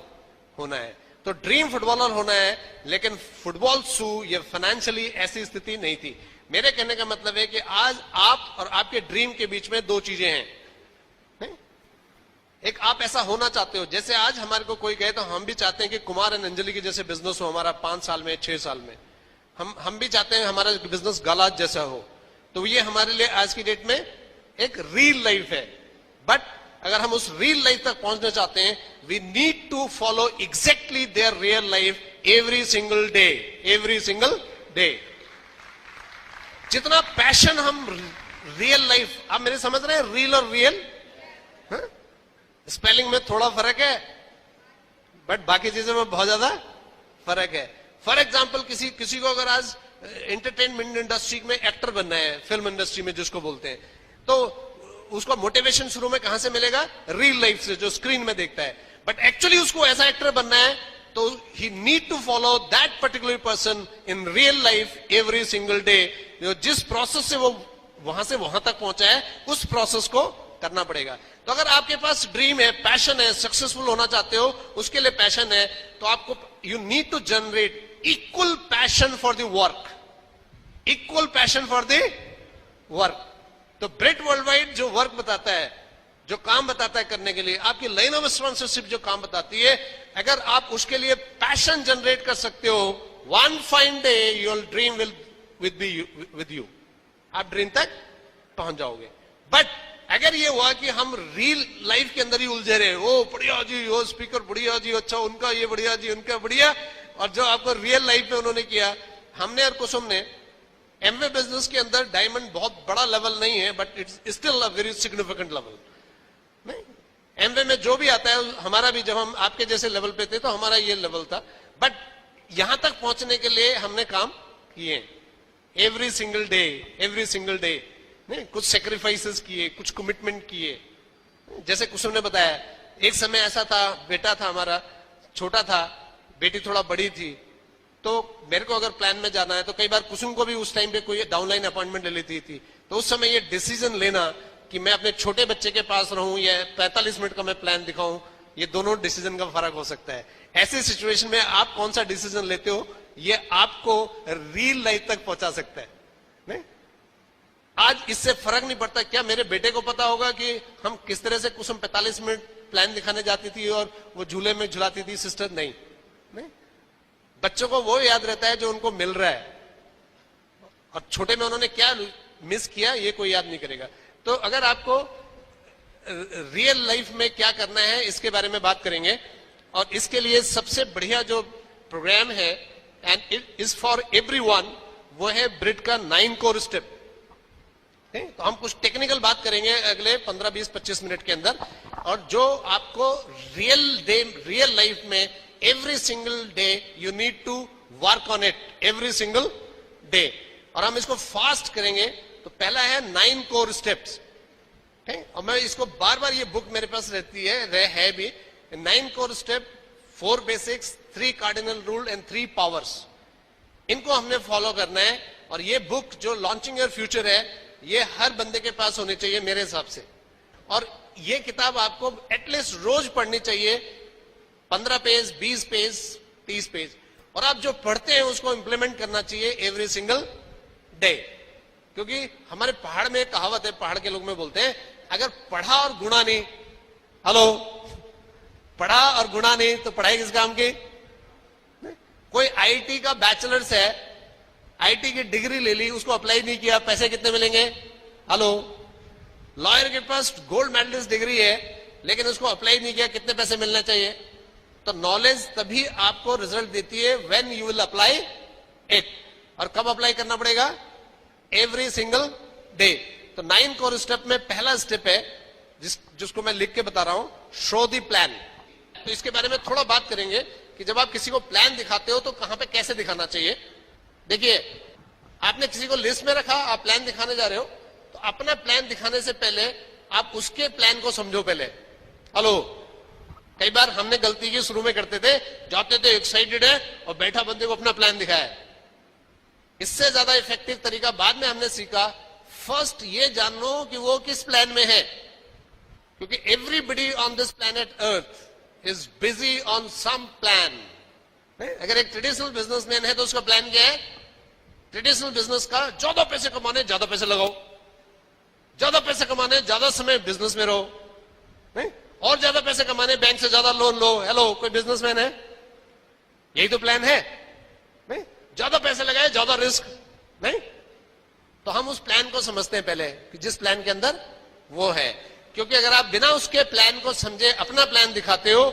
होना है। तो ड्रीम फुटबॉलर होना है, लेकिन फुटबॉल शू या फाइनेंशियली ऐसी स्थिति नहीं थी। मेरे कहने का मतलब है कि आज आप और आपके ड्रीम के बीच में 2 चीजें हैं, नहीं? एक आप ऐसा होना चाहते हो, जैसे आज हमारे को कोई कहे तो हम भी चाहते हैं कि कुमार एंड अंजलि के जैसे बिजनेस हो हमारा 5 साल में 6 साल में, हम भी चाहते हैं हमारा बिजनेस गलाज जैसा हो। तो ये हमारे लिए आज की डेट में एक रियल लाइफ है। बट अगर हम उस रियल लाइफ तक पहुंचना चाहते हैं, we need to follow exactly their real life every single day, every single day. जितना पैशन हम रियल लाइफ, आप मेरे समझ रहे हैं, रियल और रियल स्पेलिंग में थोड़ा फर्क है, बट बाकी चीजों में बहुत ज्यादा फर्क है। फॉर एग्जाम्पल किसी को अगर आज एंटरटेनमेंट इंडस्ट्री में एक्टर बनना है, फिल्म इंडस्ट्री में जिसको बोलते हैं, तो उसको मोटिवेशन शुरू में कहां से मिलेगा? रियल लाइफ से, जो स्क्रीन में देखता है। बट एक्चुअली उसको ऐसा एक्टर बनना है तो he need to follow that particular person in real life every single day. जिस प्रोसेस से वो वहां तक पहुंचा है, उस प्रोसेस को करना पड़ेगा। तो अगर आपके पास ड्रीम है, पैशन है, सक्सेसफुल होना चाहते हो, उसके लिए पैशन है, तो आपको you need to generate equal passion for the work, equal passion for the work. तो ब्रेट वर्ल्ड वाइड जो वर्क बताता है, जो काम बताता है करने के लिए, आपकी लाइन ऑफ रिस्पॉन्सिबिलिटी जो काम बताती है, अगर आप उसके लिए पैशन जनरेट कर सकते हो, one fine day your dream will with you, आप ड्रीम तक पहुंच जाओगे। बट अगर ये हुआ कि हम रियल लाइफ के अंदर ही उलझे रहे, ओ बढ़िया जी, ओ स्पीकर बढ़िया जी, अच्छा उनका ये बढ़िया जी, उनका बढ़िया, और जो आपको रियल लाइफ में उन्होंने किया, हमने और कुसुम ने एमवे बिजनेस के अंदर डायमंड बहुत बड़ा लेवल नहीं है, but it's still a very significant level. नहीं, एमवे में जो भी आता है, हमारा भी जब हम आपके जैसे लेवल पे थे तो हमारा ये लेवल था, बट यहां तक पहुंचने के लिए हमने काम किए every single day, every single day. नहीं, कुछ सेक्रीफाइसेस किए, कुछ कमिटमेंट किए। जैसे कुसुम ने बताया, एक समय ऐसा था, बेटा था हमारा, छोटा था, बेटी थोड़ा बड़ी थी, तो मेरे को अगर प्लान में जाना है तो कई बार कुसुम को भी उस टाइम पे कोई डाउनलाइन अपॉइंटमेंट ले लेती थी, तो उस समय ये डिसीजन लेना कि मैं अपने छोटे बच्चे के पास रहूं या 45 मिनट का मैं प्लान दिखाऊं, ये दोनों डिसीजन का फर्क हो सकता है। ऐसे सिचुएशन में आप कौन सा डिसीजन लेते हो, ये आपको रियल लाइफ तक पहुंचा सकता है। नहीं, आज इससे फर्क नहीं पड़ता क्या मेरे बेटे को पता होगा कि हम किस तरह से कुसुम 45 मिनट प्लान दिखाने जाती थी और वो झूले में झुलाती थी सिस्टर, नहीं, बच्चों को वो याद रहता है जो उनको मिल रहा है, और छोटे में उन्होंने क्या मिस किया ये कोई याद नहीं करेगा। तो अगर आपको रियल लाइफ में क्या करना है इसके बारे में बात करेंगे, और इसके लिए सबसे बढ़िया जो प्रोग्राम है, and it is for everyone, वो है ब्रिट का 9 कोर स्टेप। तो हम कुछ टेक्निकल बात करेंगे अगले 15, 20, 25 मिनट के अंदर, और जो आपको रियल लाइफ में every single day you need to work on it, every single day. और हम इसको फास्ट करेंगे। तो पहला है 9 कोर स्टेप्स, और मैं इसको बार बार, ये बुक मेरे पास रहती है भी, 9 core step, 4 basics, 3 cardinal rule and 3 powers. इनको हमने फॉलो करना है, और ये बुक जो लॉन्चिंग योर फ्यूचर है, ये हर बंदे के पास होनी चाहिए मेरे हिसाब से। और ये किताब आपको एटलीस्ट रोज पढ़नी चाहिए, 15 पेज, 20 पेज, 30 पेज, और आप जो पढ़ते हैं उसको इंप्लीमेंट करना चाहिए एवरी सिंगल डे। क्योंकि हमारे पहाड़ में एक कहावत है, पहाड़ के लोग में बोलते हैं, अगर पढ़ा और गुणा नहीं, हेलो, पढ़ा और गुणा नहीं तो पढ़ाई किस काम की? कोई आईटी का बैचलर्स है, आईटी की डिग्री ले ली, उसको अप्लाई नहीं किया, पैसे कितने मिलेंगे? हेलो, लॉयर के पास गोल्ड मेडलिस्ट डिग्री है लेकिन उसको अप्लाई नहीं किया, कितने पैसे मिलने चाहिए? तो नॉलेज तभी आपको रिजल्ट देती है when you will apply it. और कब अप्लाई करना पड़ेगा? Every single day. तो 9 कोर स्टेप में पहला स्टेप है जिसको मैं लिख के बता रहा हूं, शो द प्लान। तो इसके बारे में थोड़ा बात करेंगे कि जब आप किसी को प्लान दिखाते हो तो कहां पे कैसे दिखाना चाहिए। देखिए, आपने किसी को लिस्ट में रखा, आप प्लान दिखाने जा रहे हो, तो अपना प्लान दिखाने से पहले आप उसके प्लान को समझो पहले। हेलो, कई बार हमने गलती की, शुरू में करते थे, जाते थे एक्साइटेड है और बैठा बंदे को अपना प्लान दिखाया। इससे ज्यादा इफेक्टिव तरीका बाद में हमने सीखा, फर्स्ट ये जान लो कि वो किस प्लान में है, क्योंकि everybody on this planet earth is busy on some plan. अगर एक ट्रेडिशनल बिजनेसमैन है तो उसका प्लान क्या है? ट्रेडिशनल बिजनेस का ज्यादा पैसे कमाने, ज्यादा पैसे लगाओ, ज्यादा पैसे कमाने, ज्यादा समय बिजनेस में रहो। नहीं, और ज्यादा पैसे कमाने, बैंक से ज्यादा लोन लो। हेलो, कोई बिजनेसमैन है? यही तो प्लान है, नहीं? ज्यादा पैसे लगाए, ज्यादा रिस्क, नहीं? तो हम उस प्लान को समझते हैं पहले कि जिस प्लान के अंदर वो है, क्योंकि अगर आप बिना उसके प्लान को समझे अपना प्लान दिखाते हो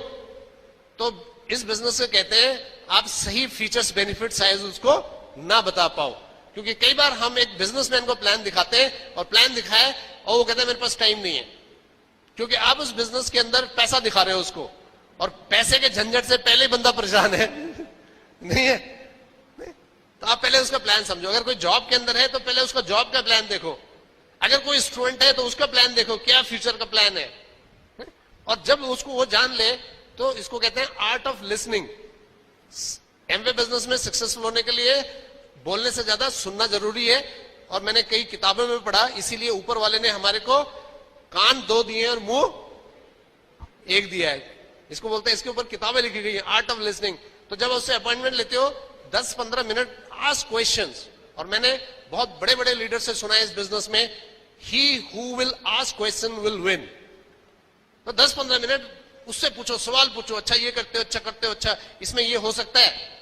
तो इस बिजनेस से कहते हैं आप सही फीचर्स, बेनिफिट, साइज उसको ना बता पाओ। क्योंकि कई बार हम एक बिजनेसमैन को प्लान दिखाते हैं और प्लान दिखाए और वो कहता है मेरे पास टाइम नहीं है, क्योंकि आप उस बिजनेस के अंदर पैसा दिखा रहे हो उसको, और पैसे के झंझट से पहले ही बंदा परेशान है नहीं है? नहीं? तो आप पहले उसका प्लान समझो। अगर कोई जॉब के अंदर है तो पहले उसका जॉब का प्लान देखो। अगर कोई स्टूडेंट है तो उसका प्लान देखो, क्या फ्यूचर का प्लान है। और जब उसको वो जान ले तो इसको कहते हैं art of listening. Amway business में सक्सेसफुल होने के लिए बोलने से ज्यादा सुनना जरूरी है, और मैंने कई किताबों में पढ़ा, इसीलिए ऊपर वाले ने हमारे को कान 2 दिए और मुंह 1 दिया है। इसको बोलते हैं, इसके ऊपर किताबें लिखी गई है, आर्ट ऑफ लिसनिंग। तो जब उससे अपॉइंटमेंट लेते हो 10-15 मिनट आस्क क्वेश्चंस। और मैंने बहुत बड़े बड़े लीडर से सुना है इस बिजनेस में, he who will ask question will win. तो 10-15 मिनट उससे पूछो, सवाल पूछो, अच्छा ये करते हो, अच्छा करते हो, अच्छा इसमें ये हो सकता है।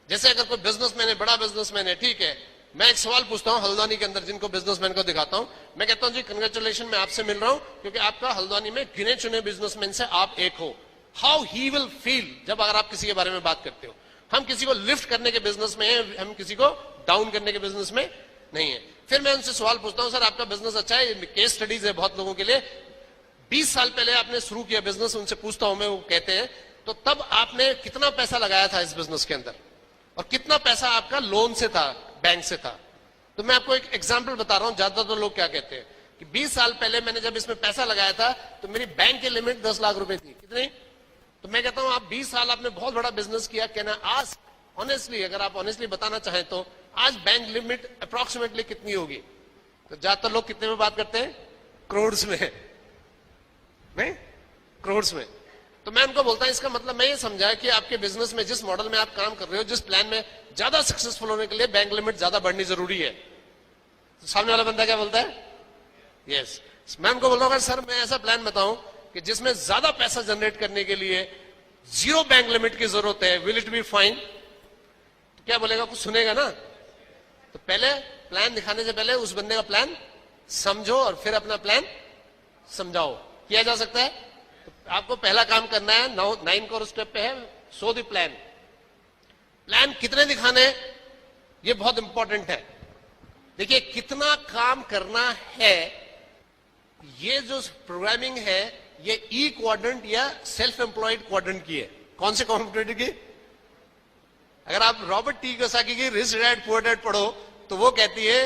जैसे अगर कोई बिजनेसमैन है, बड़ा बिजनेसमैन है, ठीक है, मैं एक सवाल पूछता हूं हल्द्वानी के अंदर, जिनको बिजनेसमैन को दिखाता हूं, मैं कहता हूं जी कंग्रेचुलेशन, मैं आपसे मिल रहा हूं क्योंकि आपका हल्द्वानी में गिने चुने बिजनेसमैन से आप एक हो। हाउ ही विल फील जब अगर आप किसी के बारे में बात करते हो। हम किसी को लिफ्ट करने के बिजनेस में हैं, हम किसी को डाउन करने के बिजनेस में नहीं है। फिर मैं उनसे सवाल पूछता हूं, सर आपका बिजनेस अच्छा है, केस स्टडीज है बहुत लोगों के लिए, 20 साल पहले आपने शुरू किया बिजनेस, उनसे पूछता हूं मैं, वो कहते हैं तो तब आपने कितना पैसा लगाया था इस बिजनेस के अंदर, और कितना पैसा आपका लोन से था, बैंक से था। तो मैं आपको एक एग्जांपल बता रहा हूं, ज्यादातर लोग क्या कहते हैं कि 20 साल पहले मैंने जब इसमें पैसा लगाया था तो मेरी बैंक की लिमिट 10 लाख रुपए थी। कितनी? तो मैं कहता हूं आप 20 साल आपने बहुत बड़ा बिजनेस किया, कहना आज ऑनेस्टली, अगर आप ऑनेस्टली बताना चाहें तो आज बैंक लिमिट अप्रोक्सीमेटली कितनी होगी? तो ज्यादातर लोग कितने में बात करते हैं? करोड़ में, नहीं? करोड़ में। तो मैं उनको बोलता हूं इसका मतलब मैं ये समझा कि आपके बिजनेस में जिस मॉडल में आप काम कर रहे हो, जिस प्लान में, ज्यादा सक्सेसफुल होने के लिए बैंक लिमिट ज्यादा बढ़नी जरूरी है। तो सामने वाला बंदा क्या बोलता है? यस। मैं उनको बोल रहा हूं सर मैं ऐसा प्लान बताऊं कि जिसमें ज्यादा पैसा जनरेट करने के लिए 0 बैंक लिमिट की जरूरत है, विल इट बी फाइन? तो क्या बोलेगा? कुछ सुनेगा ना। तो पहले प्लान दिखाने से पहले उस बंदे का प्लान समझो और फिर अपना प्लान समझाओ। किया जा सकता है? तो आपको पहला काम करना है, 9 कोर स्टेप पे है, सो द प्लान। प्लान कितने दिखाने, ये बहुत इंपॉर्टेंट है। देखिए कितना काम करना है, ये जो प्रोग्रामिंग है ये ई क्वाड्रेंट या सेल्फ एम्प्लॉयड क्वाड्रेंट की है। कौन से क्वाड्रेंट की? अगर आप रॉबर्ट टी कियोसाकी की रिच डैड पुअर डैड पढ़ो तो वो कहती है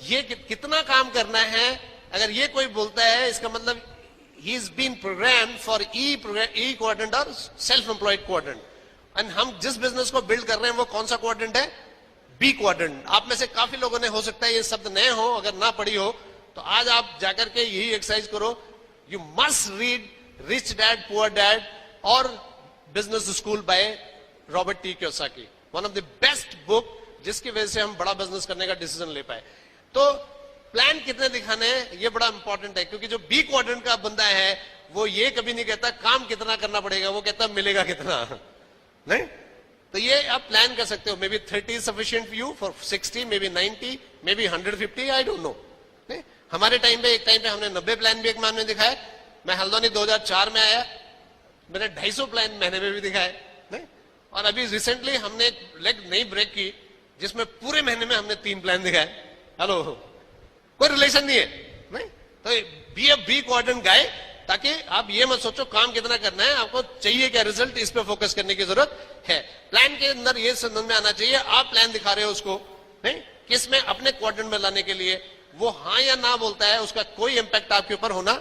ये कितना काम करना है। अगर ये कोई बोलता है इसका मतलब he is been programmed for E quadrant और सेल्फ एम्प्लॉयड क्वाड्रेंट। एंड हम जिस बिजनेस को बिल्ड कर रहे हैं वो कौन सा क्वाड्रेंट है? B quadrant. आप में से काफी लोगों ने हो सकता है ये शब्द नए हो, अगर ना पढ़ी हो तो आज आप जाकर के यही एक्सरसाइज करो। You must read rich dad poor dad और business school by Robert T Kiyosaki, one of the best book, जिसकी वजह से हम बड़ा बिजनेस करने का डिसीजन ले पाए। तो प्लान कितने दिखाने हैं ये बड़ा इंपॉर्टेंट है, क्योंकि जो बी क्वाड्रेंट का बंदा है वो ये कभी नहीं कहता काम कितना करना पड़ेगा, वो कहता मिलेगा कितना। नहीं? तो ये आप प्लान कर सकते हो। May be 30 is sufficient for you, for 60, may be 90, may be 150, I don't know. नहीं? हमारे टाइम पे एक टाइम पे हमने 90 प्लान भी एक महीने में दिखाए। मैं हल्द्वानी 2004 में आया, मैंने 250 प्लान महीने में भी दिखाए। नहीं? और अभी रिसेंटली हमने एक लेग नई ब्रेक की जिसमें पूरे महीने में हमने 3 प्लान दिखाए। हेलो, कोई रिलेशन नहीं है। नहीं? तो बी ए बी क्वाड्रेंट गाय, ताकि आप ये मत सोचो काम कितना करना है, आपको चाहिए क्या रिजल्ट, इस पे फोकस करने की जरूरत है। प्लान के अंदर ये समझ में आना चाहिए आप प्लान दिखा रहे हो उसको, नहीं? किस में अपने क्वाड्रेंट में लाने के लिए, वो हाँ या ना बोलता है, उसका कोई इंपैक्ट आपके ऊपर होना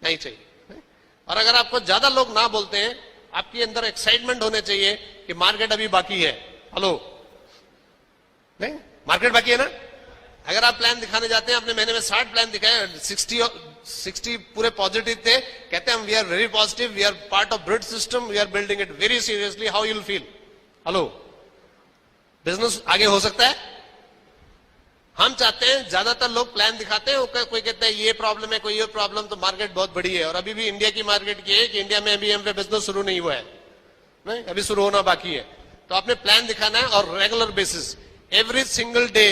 नहीं चाहिए। नहीं? और अगर आपको ज्यादा लोग ना बोलते हैं, आपके अंदर एक्साइटमेंट होने चाहिए कि मार्केट अभी बाकी है। हेलो, नहीं? मार्केट बाकी है ना। अगर आप प्लान दिखाने जाते हैं, अपने महीने में 60 प्लान दिखाए, 60 पूरे पॉजिटिव थे, कहते हैं we are very positive, we are part of Britt system, we are building it very seriously, how you will feel? Hello, business आगे हो सकता है? हम चाहते हैं, ज्यादातर लोग प्लान दिखाते हैं, कोई कहता है ये प्रॉब्लम है, कोई ये प्रॉब्लम, तो मार्केट बहुत बड़ी है। और अभी भी इंडिया की मार्केट ये है कि इंडिया में अभी एमवे बिजनेस शुरू नहीं हुआ है, नहीं, अभी शुरू होना बाकी है। तो आपने प्लान दिखाना है और regular basis, every single day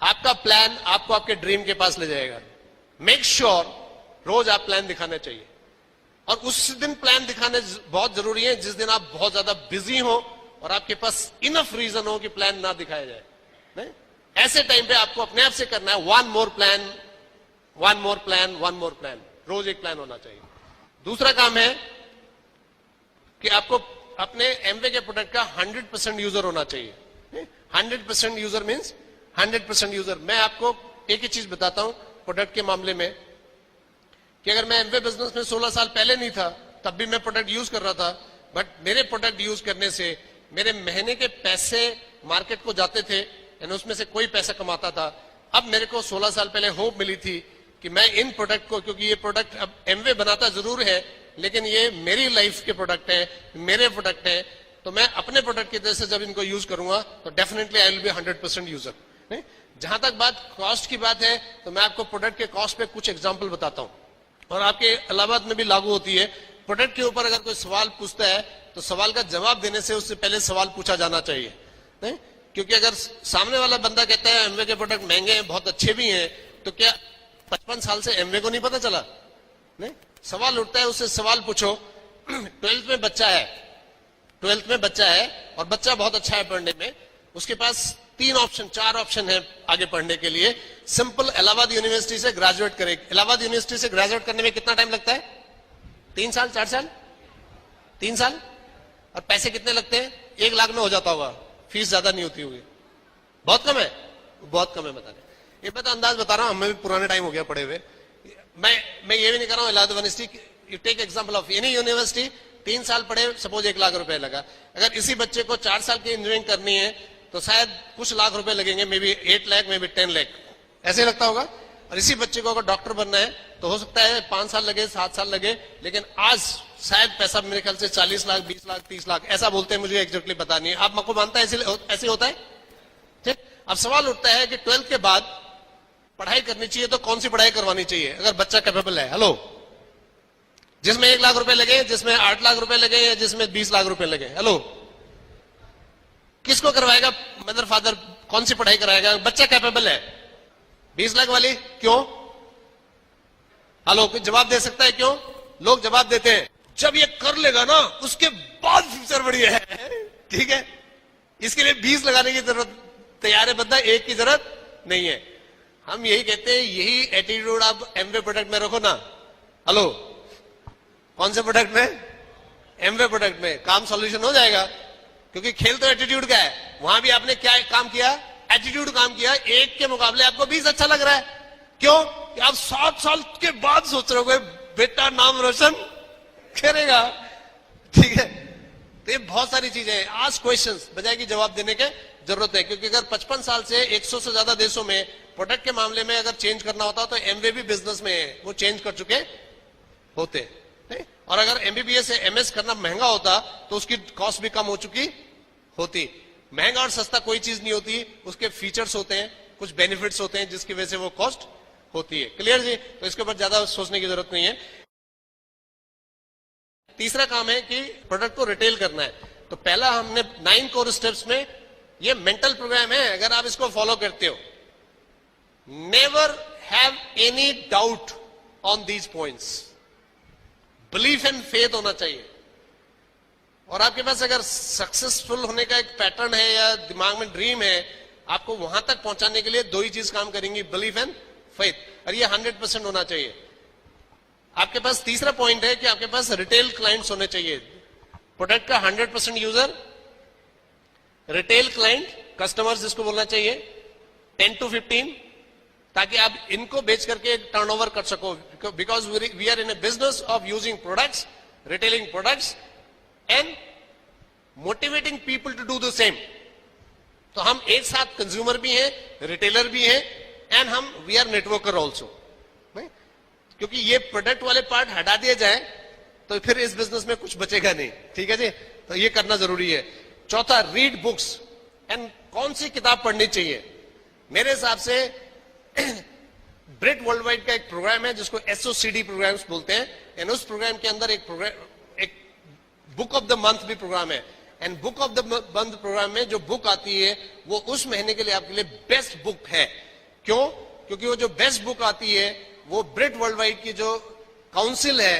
आपका प्लान आपको आपके ड्रीम के पास ले जाएगा। मेक श्योर रोज आप प्लान दिखाना चाहिए, और उस दिन प्लान दिखाने बहुत जरूरी है जिस दिन आप बहुत ज्यादा बिजी हो और आपके पास इनफ रीजन हो कि प्लान ना दिखाया जाए। नहीं, ऐसे टाइम पे आपको अपने आप से करना है one more plan, one more plan, one more plan, रोज एक प्लान होना चाहिए। दूसरा काम है कि आपको अपने एमवे के प्रोडक्ट का 100% यूजर होना चाहिए। 100% यूजर मींस 100% यूजर। मैं आपको एक ही चीज बताता हूं प्रोडक्ट के मामले में, कि अगर मैं एमवे बिजनेस में 16 साल पहले नहीं था तब भी मैं प्रोडक्ट यूज कर रहा था, बट मेरे प्रोडक्ट यूज करने से मेरे महीने के पैसे मार्केट को जाते थे, यानी उसमें से कोई पैसा कमाता था। अब मेरे को 16 साल पहले होप मिली थी कि मैं इन प्रोडक्ट को, क्योंकि ये प्रोडक्ट अब एमवे बनाता जरूर है लेकिन ये मेरी लाइफ के प्रोडक्ट है, मेरे प्रोडक्ट है, तो मैं अपने प्रोडक्ट की तरह से जब इनको यूज करूंगा तो definitely I will be 100% user. जहां तक बात कॉस्ट की बात है तो मैं आपको प्रोडक्ट के कॉस्ट पे कुछ एग्जांपल बताता हूं, और आपके इलाहाबाद में भी लागू होती है। प्रोडक्ट के ऊपर अगर कोई सवाल पूछता है तो सवाल का जवाब देने से उससे पहले सवाल पूछा जाना चाहिए, नहीं? क्योंकि अगर सामने वाला बंदा कहता है एमवे के प्रोडक्ट महंगे हैं, बहुत अच्छे भी हैं, तो क्या 55 साल से एमवे को नहीं पता चला? नहीं, सवाल उठता है, उससे सवाल पूछो। 12th में बच्चा है, 12th में बच्चा है और बच्चा बहुत अच्छा है पढ़ने में, उसके पास 4 ऑप्शन है आगे पढ़ने के लिए। सिंपल, इलाहाबाद यूनिवर्सिटी से ग्रेजुएट करे। इलाहाबाद यूनिवर्सिटी से ग्रेजुएट करने में कितना टाइम लगता है? 3 साल, 4 साल, 3 साल। और पैसे कितने लगते हैं? 1 लाख में हो जाता होगा, फीस ज्यादा नहीं होती होगी, बहुत कम है, बहुत कम है। बता रहे, ये मैं तो अंदाज बता रहा हूं, हमें भी पुराने टाइम हो गया पढ़े हुए। मैं ये भी नहीं कर रहा हूं Allahabad university, you take example of any university, 3 साल पढ़े, सपोज 1 लाख रुपए लगा। अगर इसी बच्चे को 4 साल की इंजीनियरिंग करनी है तो शायद कुछ लाख रुपए लगेंगे, may be 8 lakh, may be 10 lakh, ऐसे लगता होगा। और इसी बच्चे को अगर डॉक्टर बनना है तो हो सकता है 5 साल लगे, 7 साल लगे, लेकिन आज शायद पैसा मेरे ख्याल से 40 लाख, 20 लाख, 30 लाख ऐसा बोलते हैं, मुझे एग्जैक्टली पता नहीं है। आप आपको मानता है ऐसे होता है? ठीक। अब सवाल उठता है कि 12th के बाद पढ़ाई करनी चाहिए तो कौन सी पढ़ाई करवानी चाहिए अगर बच्चा कैपेबल है? हेलो, जिसमें 1 लाख रुपए लगे, जिसमें 8 लाख रुपए लगे, या जिसमें 20 लाख रुपए लगे? हेलो, किसको करवाएगा मदर फादर? कौन सी पढ़ाई कराएगा? बच्चा कैपेबल है 20 लाख वाली, क्यों? हेलो, कोई जवाब दे सकता है क्यों? लोग जवाब देते हैं जब ये कर लेगा ना उसके बाद फ्यूचर बढ़िया है। ठीक है, इसके लिए 20 लगाने की जरूरत, तैयार है बंदा, 1 की जरूरत नहीं है। हम यही कहते हैं, यही एटीट्यूड आप एमवे प्रोडक्ट में रखो ना। हेलो, कौन से प्रोडक्ट में? एमवे प्रोडक्ट में काम सॉल्यूशन हो जाएगा, क्योंकि खेल तो एटीट्यूड का है। वहां भी आपने क्या काम किया? एटीट्यूड काम किया। 1 के मुकाबले आपको 20 अच्छा लग रहा है, क्यों? कि आप 7 साल के बाद सोच रहे हो बेटा नाम रोशन करेगा। ठीक है, तो ये बहुत सारी चीजें हैं। आस्क क्वेश्चंस, बजाय कि जवाब देने के जरूरत है, क्योंकि अगर 55 साल से 100 से ज्यादा देशों में प्रोडक्ट के मामले में अगर चेंज करना होता तो एमवे भी बिजनेस में है, वो चेंज कर चुके होते। और अगर एमबीबीएस से एमएस करना महंगा होता तो उसकी कॉस्ट भी कम हो चुकी होती। महंगा और सस्ता कोई चीज नहीं होती, उसके फीचर्स होते हैं, कुछ बेनिफिट्स होते हैं जिसकी वजह से वो कॉस्ट होती है। क्लियर जी? तो इसके ऊपर ज्यादा सोचने की जरूरत नहीं है। तीसरा काम है कि प्रोडक्ट को रिटेल करना है। तो पहला हमने 9 कोर स्टेप्स में, ये मेंटल प्रोग्राम है, अगर आप इसको फॉलो करते हो, never have any doubt on these points. Belief and faith होना चाहिए। और आपके पास अगर सक्सेसफुल होने का एक पैटर्न है या दिमाग में ड्रीम है, आपको वहां तक पहुंचाने के लिए 2 ही चीज काम करेंगी, बिलीफ एंड फेथ, और ये 100% होना चाहिए। आपके पास तीसरा पॉइंट है कि आपके पास रिटेल क्लाइंट्स होने चाहिए। प्रोडक्ट का 100% यूजर, रिटेल क्लाइंट, कस्टमर्स जिसको बोलना चाहिए 10 to 15, ताकि आप इनको बेच करके टर्नओवर कर सको। Because we are in a business of using products, retailing products and motivating people to do the same. तो हम एक साथ कंज्यूमर भी हैं, रिटेलर भी हैं, एंड हम वी आर नेटवर्कर ऑल्सो। क्योंकि ये प्रोडक्ट वाले पार्ट हटा दिए जाए तो फिर इस बिजनेस में कुछ बचेगा नहीं। ठीक है जी? तो ये करना जरूरी है। चौथा, रीड बुक्स। एंड कौन सी किताब पढ़नी चाहिए? मेरे हिसाब से ब्रिट वर्ल्ड वाइड का एक प्रोग्राम है जिसको SOCD प्रोग्राम्स बोलते हैं, एंड उस प्रोग्राम के अंदर एक बुक ऑफ द मंथ भी प्रोग्राम है। And book of the month program में जो बुक आती है वो उस महीने के लिए आपके लिए बेस्ट बुक है। क्यों? क्योंकि वो जो बेस्ट बुक आती है वो ब्रिट वर्ल्ड वाइड की जो काउंसिल है,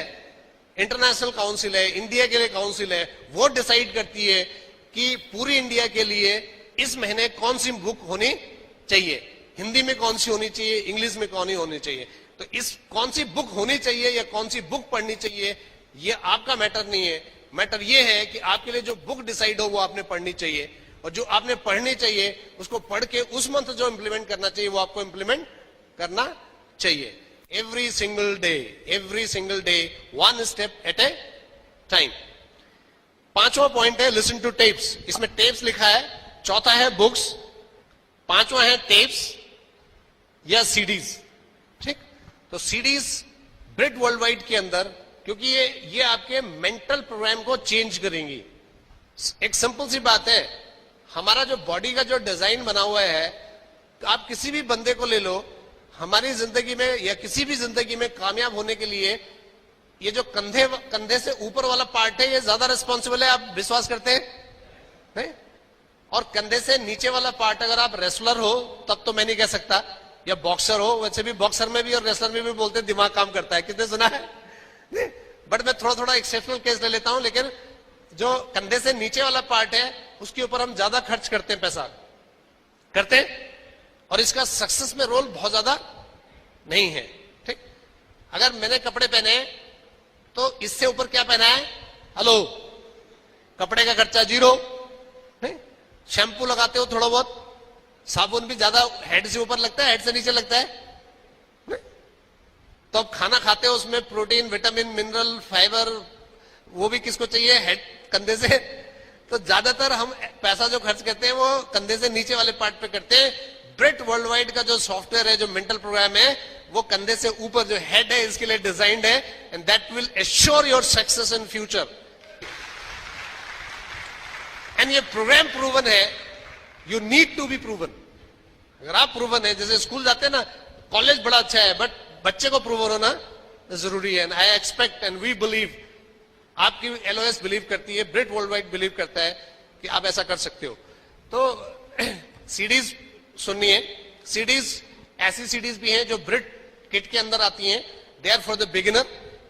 इंटरनेशनल काउंसिल है, इंडिया के लिए काउंसिल है, वो डिसाइड करती है कि पूरी इंडिया के लिए इस महीने कौन सी बुक होनी चाहिए, हिंदी में कौन सी होनी चाहिए, इंग्लिश में कौन सी होनी चाहिए। तो इस कौन सी बुक होनी चाहिए या कौन सी बुक पढ़नी चाहिए ये आपका मैटर नहीं है। मैटर ये है कि आपके लिए जो बुक डिसाइड हो वो आपने पढ़नी चाहिए, और जो आपने पढ़नी चाहिए उसको पढ़ के उस मंथ जो इंप्लीमेंट करना चाहिए वो आपको इंप्लीमेंट करना चाहिए। Every single day, one step at a time. पांचवा पॉइंट है लिसन टू टेप्स। इसमें टेप्स लिखा है, चौथा है बुक्स, पांचवा है टेप्स या सीडीज। ठीक, तो सीडीज ब्रिट वर्ल्ड वाइड के अंदर, क्योंकि ये आपके मेंटल प्रोग्राम को चेंज करेंगी। एक सिंपल सी बात है, हमारा जो बॉडी का जो डिजाइन बना हुआ है, आप किसी भी बंदे को ले लो, हमारी जिंदगी में या किसी भी जिंदगी में कामयाब होने के लिए ये जो कंधे से ऊपर वाला पार्ट है ये ज्यादा रिस्पॉन्सिबल है। आप विश्वास करते हैं नहीं? और कंधे से नीचे वाला पार्ट, अगर आप रेसलर हो तब तो मैं नहीं कह सकता, या बॉक्सर हो, वैसे भी बॉक्सर में भी और रेसलर में भी बोलते हैं दिमाग काम करता है, किसने सुना है? नहीं, बट मैं थोड़ा एक्सेप्शनल केस ले लेता हूं। लेकिन जो कंधे से नीचे वाला पार्ट है उसके ऊपर हम ज्यादा खर्च करते हैं, पैसा करते हैं, और इसका सक्सेस में रोल बहुत ज्यादा नहीं है। ठीक, अगर मैंने कपड़े पहने तो इससे ऊपर क्या पहना है? हेलो, कपड़े का खर्चा जीरो। नहीं, शैम्पू लगाते हो थोड़ा बहुत, साबुन भी ज्यादा हेड से ऊपर लगता है, हेड से नीचे लगता है। नहीं? तो अब खाना खाते हो उसमें प्रोटीन, विटामिन, मिनरल, फाइबर, वो भी किसको चाहिए? हेड, कंधे से। तो ज्यादातर हम पैसा जो खर्च करते हैं वो कंधे से नीचे वाले पार्ट पे करते हैं। ब्रिट वर्ल्ड वाइड का जो सॉफ्टवेयर है, जो मेंटल प्रोग्राम है, वो कंधे से ऊपर जो हेड है इसके लिए डिजाइंड है, and that will assure your success in future. एंड ये प्रोग्राम प्रूवन है, you need to be proven. अगर आप प्रूवन है, जैसे स्कूल जाते हैं ना, कॉलेज बड़ा अच्छा है बट बच्चे को प्रूवन होना जरूरी है। I expect and we believe, आपकी LOS बिलीव करती है, ब्रिट वर्ल्ड वाइड बिलीव करता है कि आप ऐसा कर सकते हो। तो सीडीज सुनिए, सीडीज ऐसी सीडीज भी हैं जो ब्रिट किट के अंदर आती हैं, they are for the beginner.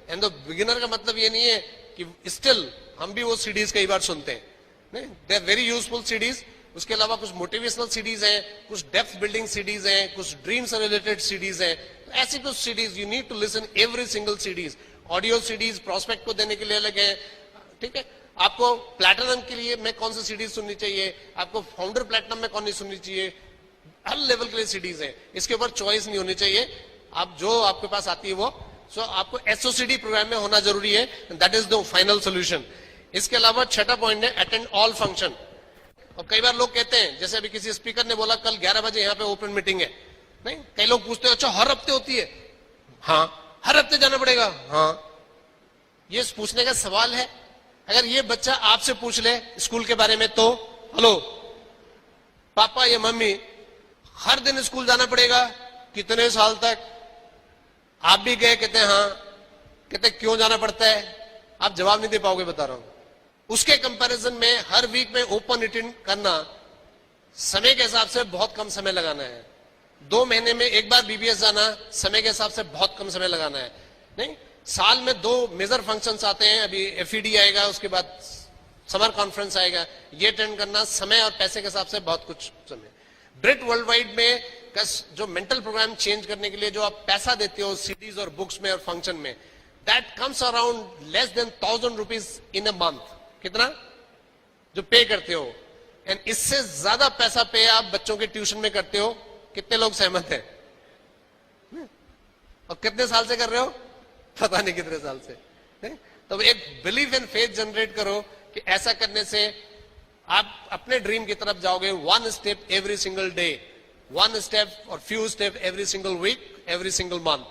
And the beginner का मतलब ये नहीं है कि स्टिल हम भी वो सीडीज कई बार सुनते हैं, नहीं, they are very useful CDs. उसके अलावा कुछ मोटिवेशनल सीडीज हैं, कुछ डेप्थ बिल्डिंग सीडीज हैं, कुछ ड्रीम से रिलेटेड सीडीज हैं। तो ऐसी कुछ CDs you need to listen every single CDs. Audio CDs prospect को देने के लिए अलग है। ठीक है, आपको प्लैटिनम के लिए में कौन सी सीडीज सुननी चाहिए, आपको फाउंडर प्लैटिनम में कौन सी सुननी चाहिए, हर लेवल के लिए सीडीज है। इसके ऊपर चॉइस नहीं होनी चाहिए, आप जो आपके पास आती है वो। सो आपको SOCD प्रोग्राम में होना जरूरी है, that is the final solution. इसके अलावा छठा पॉइंट है अटेंड ऑल फंक्शन। और कई बार लोग कहते हैं, जैसे अभी किसी स्पीकर ने बोला कल 11 बजे यहाँ पे ओपन मीटिंग है, नहीं, कई लोग पूछते हैं अच्छा हर हफ्ते होती है? हाँ, हर हफ्ते जाना पड़ेगा? हाँ, ये पूछने का सवाल है। अगर ये बच्चा आपसे पूछ ले स्कूल के बारे में तो हेलो पापा या मम्मी, हर दिन स्कूल जाना पड़ेगा कितने साल तक? आप भी गए? कहते हैं हाँ। कहते क्यों जाना पड़ता है? आप जवाब नहीं दे पाओगे, बता रहा हूं। उसके कंपैरिजन में हर वीक में ओपन अटेंड करना, समय के हिसाब से बहुत कम समय लगाना है। 2 महीने में एक बार BBS जाना, समय के हिसाब से बहुत कम समय लगाना है। नहीं, साल में 2 मेजर फंक्शंस आते हैं, अभी FED आएगा, उसके बाद समर कॉन्फ्रेंस आएगा, ये अटेंड करना समय और पैसे के हिसाब से बहुत कुछ समय। ब्रिट वर्ल्ड वाइड में जो मेंटल प्रोग्राम चेंज करने के लिए जो आप पैसा देते हो सीडीज और बुक्स में और फंक्शन में, that comes around less than 1000 rupees in a month. कितना जो पे करते हो, एंड इससे ज्यादा पैसा पे आप बच्चों के ट्यूशन में करते हो। कितने लोग सहमत हैं? और कितने साल से कर रहे हो? पता नहीं कितने साल से। नहीं? तो एक बिलीव एंड फेथ जनरेट करो कि ऐसा करने से आप अपने ड्रीम की तरफ जाओगे। 1 step every single day, 1 step और few step every single week, every single month.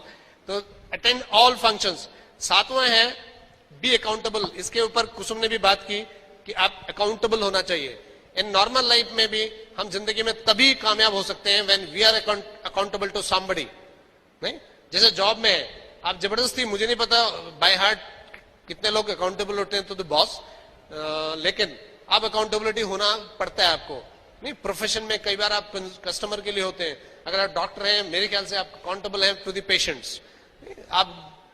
तो अटेंड ऑल फंक्शंस। 7वां है बी अकाउंटेबल। इसके ऊपर कुसुम ने भी बात की कि आप अकाउंटेबल होना चाहिए। इन नॉर्मल लाइफ में भी हम जिंदगी में तभी कामयाब हो सकते हैं when we are accountable to somebody. नहीं, जैसे जॉब में है, आप जबरदस्ती, मुझे नहीं पता बाय हार्ट कितने लोग अकाउंटेबल होते हैं टू द बॉस, लेकिन आप अकाउंटेबिलिटी होना पड़ता है आपको। नहीं, प्रोफेशन में कई बार आप कस्टमर के लिए होते हैं, अगर आप डॉक्टर हैं मेरे ख्याल से आप अकाउंटेबल हैं टू द पेशेंट्स, आप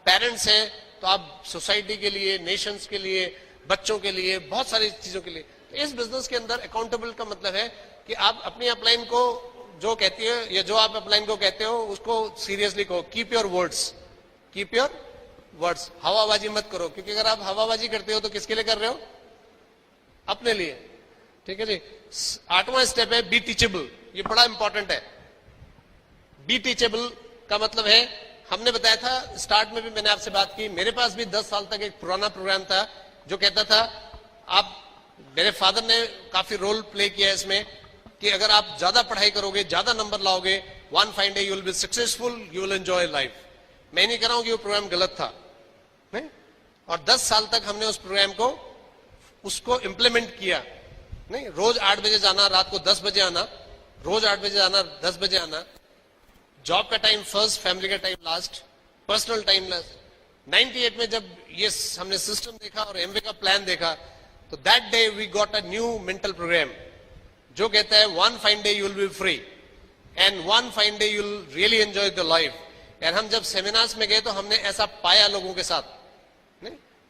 पेरेंट्स हैं तो आप सोसाइटी के लिए, नेशंस के लिए, बच्चों के लिए, बहुत सारी चीजों के लिए। तो इस बिजनेस के अंदर अकाउंटेबल का मतलब है कि आप अपनी अपलाइन को जो कहती है या जो आप अपलाइन को कहते हो उसको सीरियसली कहो। Keep your words, keep your words, हवाबाजी मत करो, क्योंकि अगर आप हवाबाजी करते हो तो किसके लिए कर रहे हो? अपने लिए। ठीक है जी। 8वां स्टेप है बी टीचेबल। ये बड़ा इंपॉर्टेंट है। बी टीचेबल का मतलब है, हमने बताया था स्टार्ट में भी, मैंने आपसे बात की, मेरे पास भी 10 साल तक एक पुराना प्रोग्राम था जो कहता था, आप, मेरे फादर ने काफी रोल प्ले किया इसमें, कि अगर आप ज्यादा पढ़ाई करोगे, ज्यादा नंबर लाओगे, one fine day you will be successful, you will enjoy life. मैं नहीं कह रहा हूं कि वो प्रोग्राम गलत था, नहीं? और 10 साल तक हमने उस प्रोग्राम को, उसको इंप्लीमेंट किया। नहीं, रोज 8 बजे जाना, रात को 10 बजे आना, रोज 8 बजे जाना, 10 बजे आना, जॉब का टाइम फर्स्ट, फैमिली का time last, personal time last. 98 में जब ये हमने सिस्टम देखा और एमवे का प्लान देखा, तो that day we got a new mental program जो कहता है one fine day you will be free and one fine day you will really enjoy the life. And हम जब सेमिनार्स में गए तो हमने ऐसा पाया लोगों के साथ,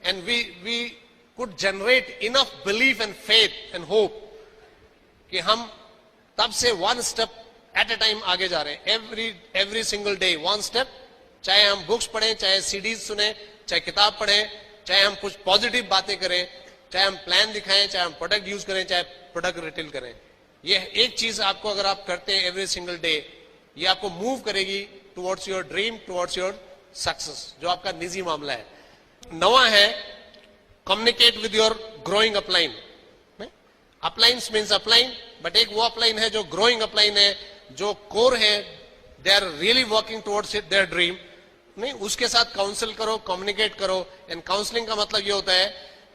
and we could generate enough belief and faith and hope कि हम तब से one step at a time आगे जा रहे हैं। Every single day one step. चाहे हम बुक्स पढ़ें, चाहे सीडीज सुने, चाहे किताब पढ़ें, चाहे हम कुछ पॉजिटिव बातें करें, चाहे हम प्लान दिखाएं, चाहे हम प्रोडक्ट यूज करें, चाहे प्रोडक्ट रिटेल करें, ये एक चीज आपको अगर आप करते हैं एवरी सिंगल डे, ये आपको मूव करेगी towards your dream, towards your success, जो आपका निजी मामला है। 9वां है communicate with your growing upline. अपलाइंस means upline, but एक वो अपलाइन है जो ग्रोइंग अपलाइन है, जो कोर है, they are really working towards their dream. नहीं, उसके साथ काउंसिल करो, कम्युनिकेट करो। एंड काउंसलिंग का मतलब ये होता है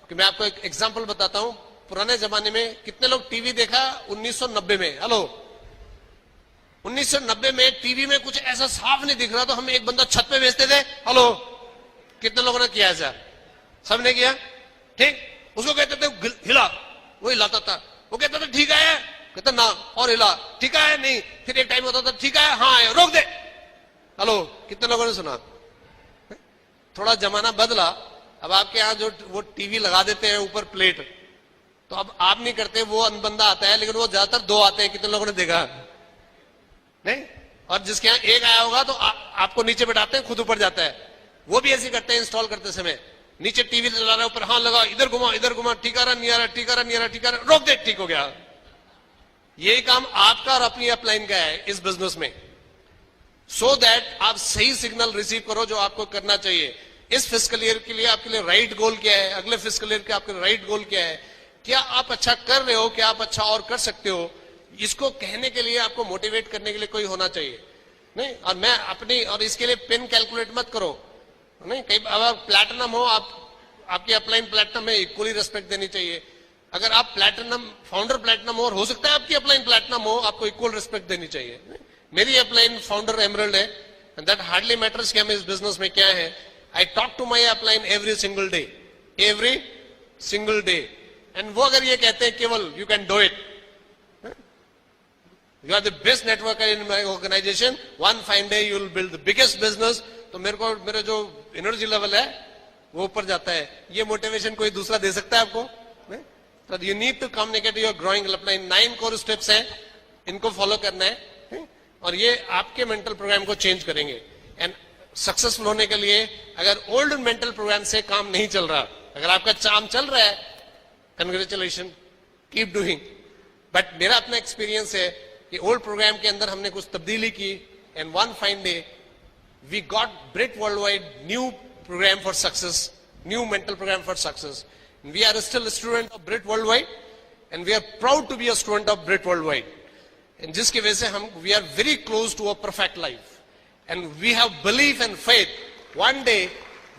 कि मैं आपको एक एग्जांपल बताता हूं। पुराने जमाने में कितने लोग टीवी देखा 1990 में? हेलो, 1990 में टीवी में कुछ ऐसा साफ नहीं दिख रहा तो हम एक बंदा छत पे भेजते थे। हेलो, कितने लोगों ने किया ऐसा? सबने किया। ठीक, उसको कहते थे हिला, वो हिलाता था, वो कहता था ठीक है, कहता ना, और हिला, ठीक है नहीं, फिर एक टाइम होता था ठीक है, हाँ रोक दे। हेलो, कितने लोगों ने सुना? थोड़ा जमाना बदला, अब आपके यहाँ जो वो टीवी लगा देते हैं ऊपर प्लेट, तो अब आप नहीं करते, वो बंदा आता है, लेकिन वो ज्यादातर 2 आते हैं। कितने लोगों ने देखा? नहीं, और जिसके यहाँ एक आया होगा तो आपको नीचे बैठाते हैं, खुद ऊपर जाता है। वो भी ऐसे करते हैं इंस्टॉल करते समय, नीचे टीवी चला रहा है, ऊपर हाँ लगा, इधर घुमा, ठीक आ रहा, नहीं आ रहा, ठीक आ रहा, नहीं आ रहा, ठीक आ रहा, रोक दे, ठीक हो गया। यही काम आपका और अपनी अपलाइन का है इस बिजनेस में, सो दैट आप सही सिग्नल रिसीव करो जो आपको करना चाहिए। इस फिस्कल ईयर के लिए आपके लिए राइट गोल क्या है, अगले फिस्कल ईयर के आपके राइट गोल क्या है, क्या आप अच्छा कर रहे हो, क्या आप अच्छा और कर सकते हो, इसको कहने के लिए, आपको मोटिवेट करने के लिए कोई होना चाहिए। नहीं, और मैं अपनी, और इसके लिए पिन कैलकुलेट मत करो। नहीं, कई अगर प्लैटिनम हो, आपकी अपलाइन प्लैटिनम में इक्वली रेस्पेक्ट देनी चाहिए। अगर आप प्लैटिनम, फाउंडर प्लैटिनम हो और हो सकता है आपकी अपलाइन प्लैटिनम हो, आपको इक्वल रिस्पेक्ट देनी चाहिए। मेरी अपलाइन फाउंडर एमरल्ड है, एंड दैट हार्डली मैटर्स कि हम इस बिजनेस में क्या है। I talk to my upline every single day, every single day. And वो अगर ये कहते हैं केवल you can do it, you are the best networker in my organization, one fine day you will build the biggest business, तो मेरे जो energy level है वो ऊपर जाता है। ये मोटिवेशन कोई दूसरा दे सकता है आपको? तो you need to communicate your growing upline. 9 core steps हैं, इनको फॉलो करना है, और ये आपके मेंटल प्रोग्राम को चेंज करेंगे। एंड सक्सेसफुल होने के लिए अगर ओल्ड मेंटल प्रोग्राम से काम नहीं चल रहा, अगर आपका काम चल रहा है, कंग्रेचुलेशन, कीप डूइंग। बट मेरा अपना एक्सपीरियंस है कि ओल्ड प्रोग्राम के अंदर हमने कुछ तब्दीली की, and one fine day we got Brit world wide new program for success, new mental program for success. And we are still a student of Brit Worldwide, and we are proud to be a student of Brit Worldwide. And जिसकी वजह से हम, we are very close to a perfect life, and we have belief and faith. One day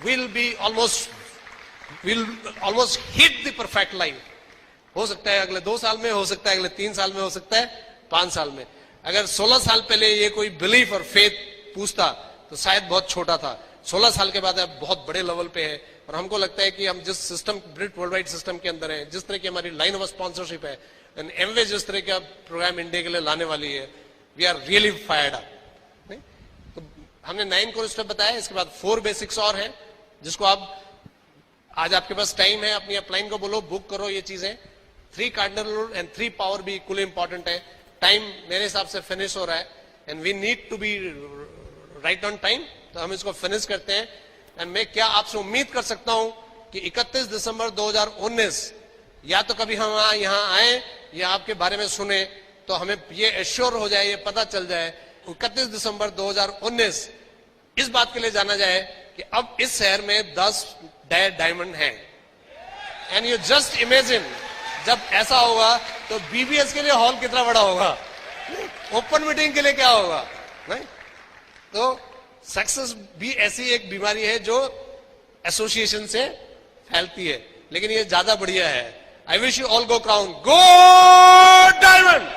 we'll almost hit the perfect life. हो सकता है अगले 2 साल में, हो सकता है अगले 3 साल में, हो सकता है 5 साल में। अगर 16 साल पहले ये कोई बिलीफ और फेथ पूछता तो शायद बहुत छोटा था। 16 साल के बाद अब बहुत बड़े लेवल पे है। और हमको लगता है कि हम जिस सिस्टम, ब्रिट वर्ल्ड वाइड सिस्टम के अंदर है, जिस तरह की हमारी लाइन ऑफ स्पॉन्सरशिप है, एमवे जिस तरह का प्रोग्राम इंडिया के लिए लाने वाली है, we are really fired up. तो हमने 9 कोर स्टेप बताया, इसके बाद 4 बेसिक्स और हैं जिसको आप, आज आपके पास टाइम है, अपनी अपलाइन को बोलो बुक करो ये चीजें। 3 कार्डिनल रूल एंड 3 पावर भी इक्वली इंपॉर्टेंट है। टाइम मेरे हिसाब से फिनिश हो रहा है and we need to be right on time, तो हम इसको फिनिश करते हैं। एंड मैं क्या आपसे उम्मीद कर सकता हूं कि 31 दिसंबर 2019 या तो कभी हम यहां आए या आपके बारे में सुने तो हमें ये एश्योर हो जाए, ये पता चल जाए 31 दिसंबर 2019 इस बात के लिए जाना जाए कि अब इस शहर में 10 डायमंड हैं। एंड यू जस्ट इमेजिन जब ऐसा होगा तो बीबीएस के लिए हॉल कितना बड़ा होगा, ओपन मीटिंग के लिए क्या होगा, नहीं? तो सक्सेस भी ऐसी एक बीमारी है जो एसोसिएशन से फैलती है, लेकिन ये ज्यादा बढ़िया है। I wish you all go crown, go diamond.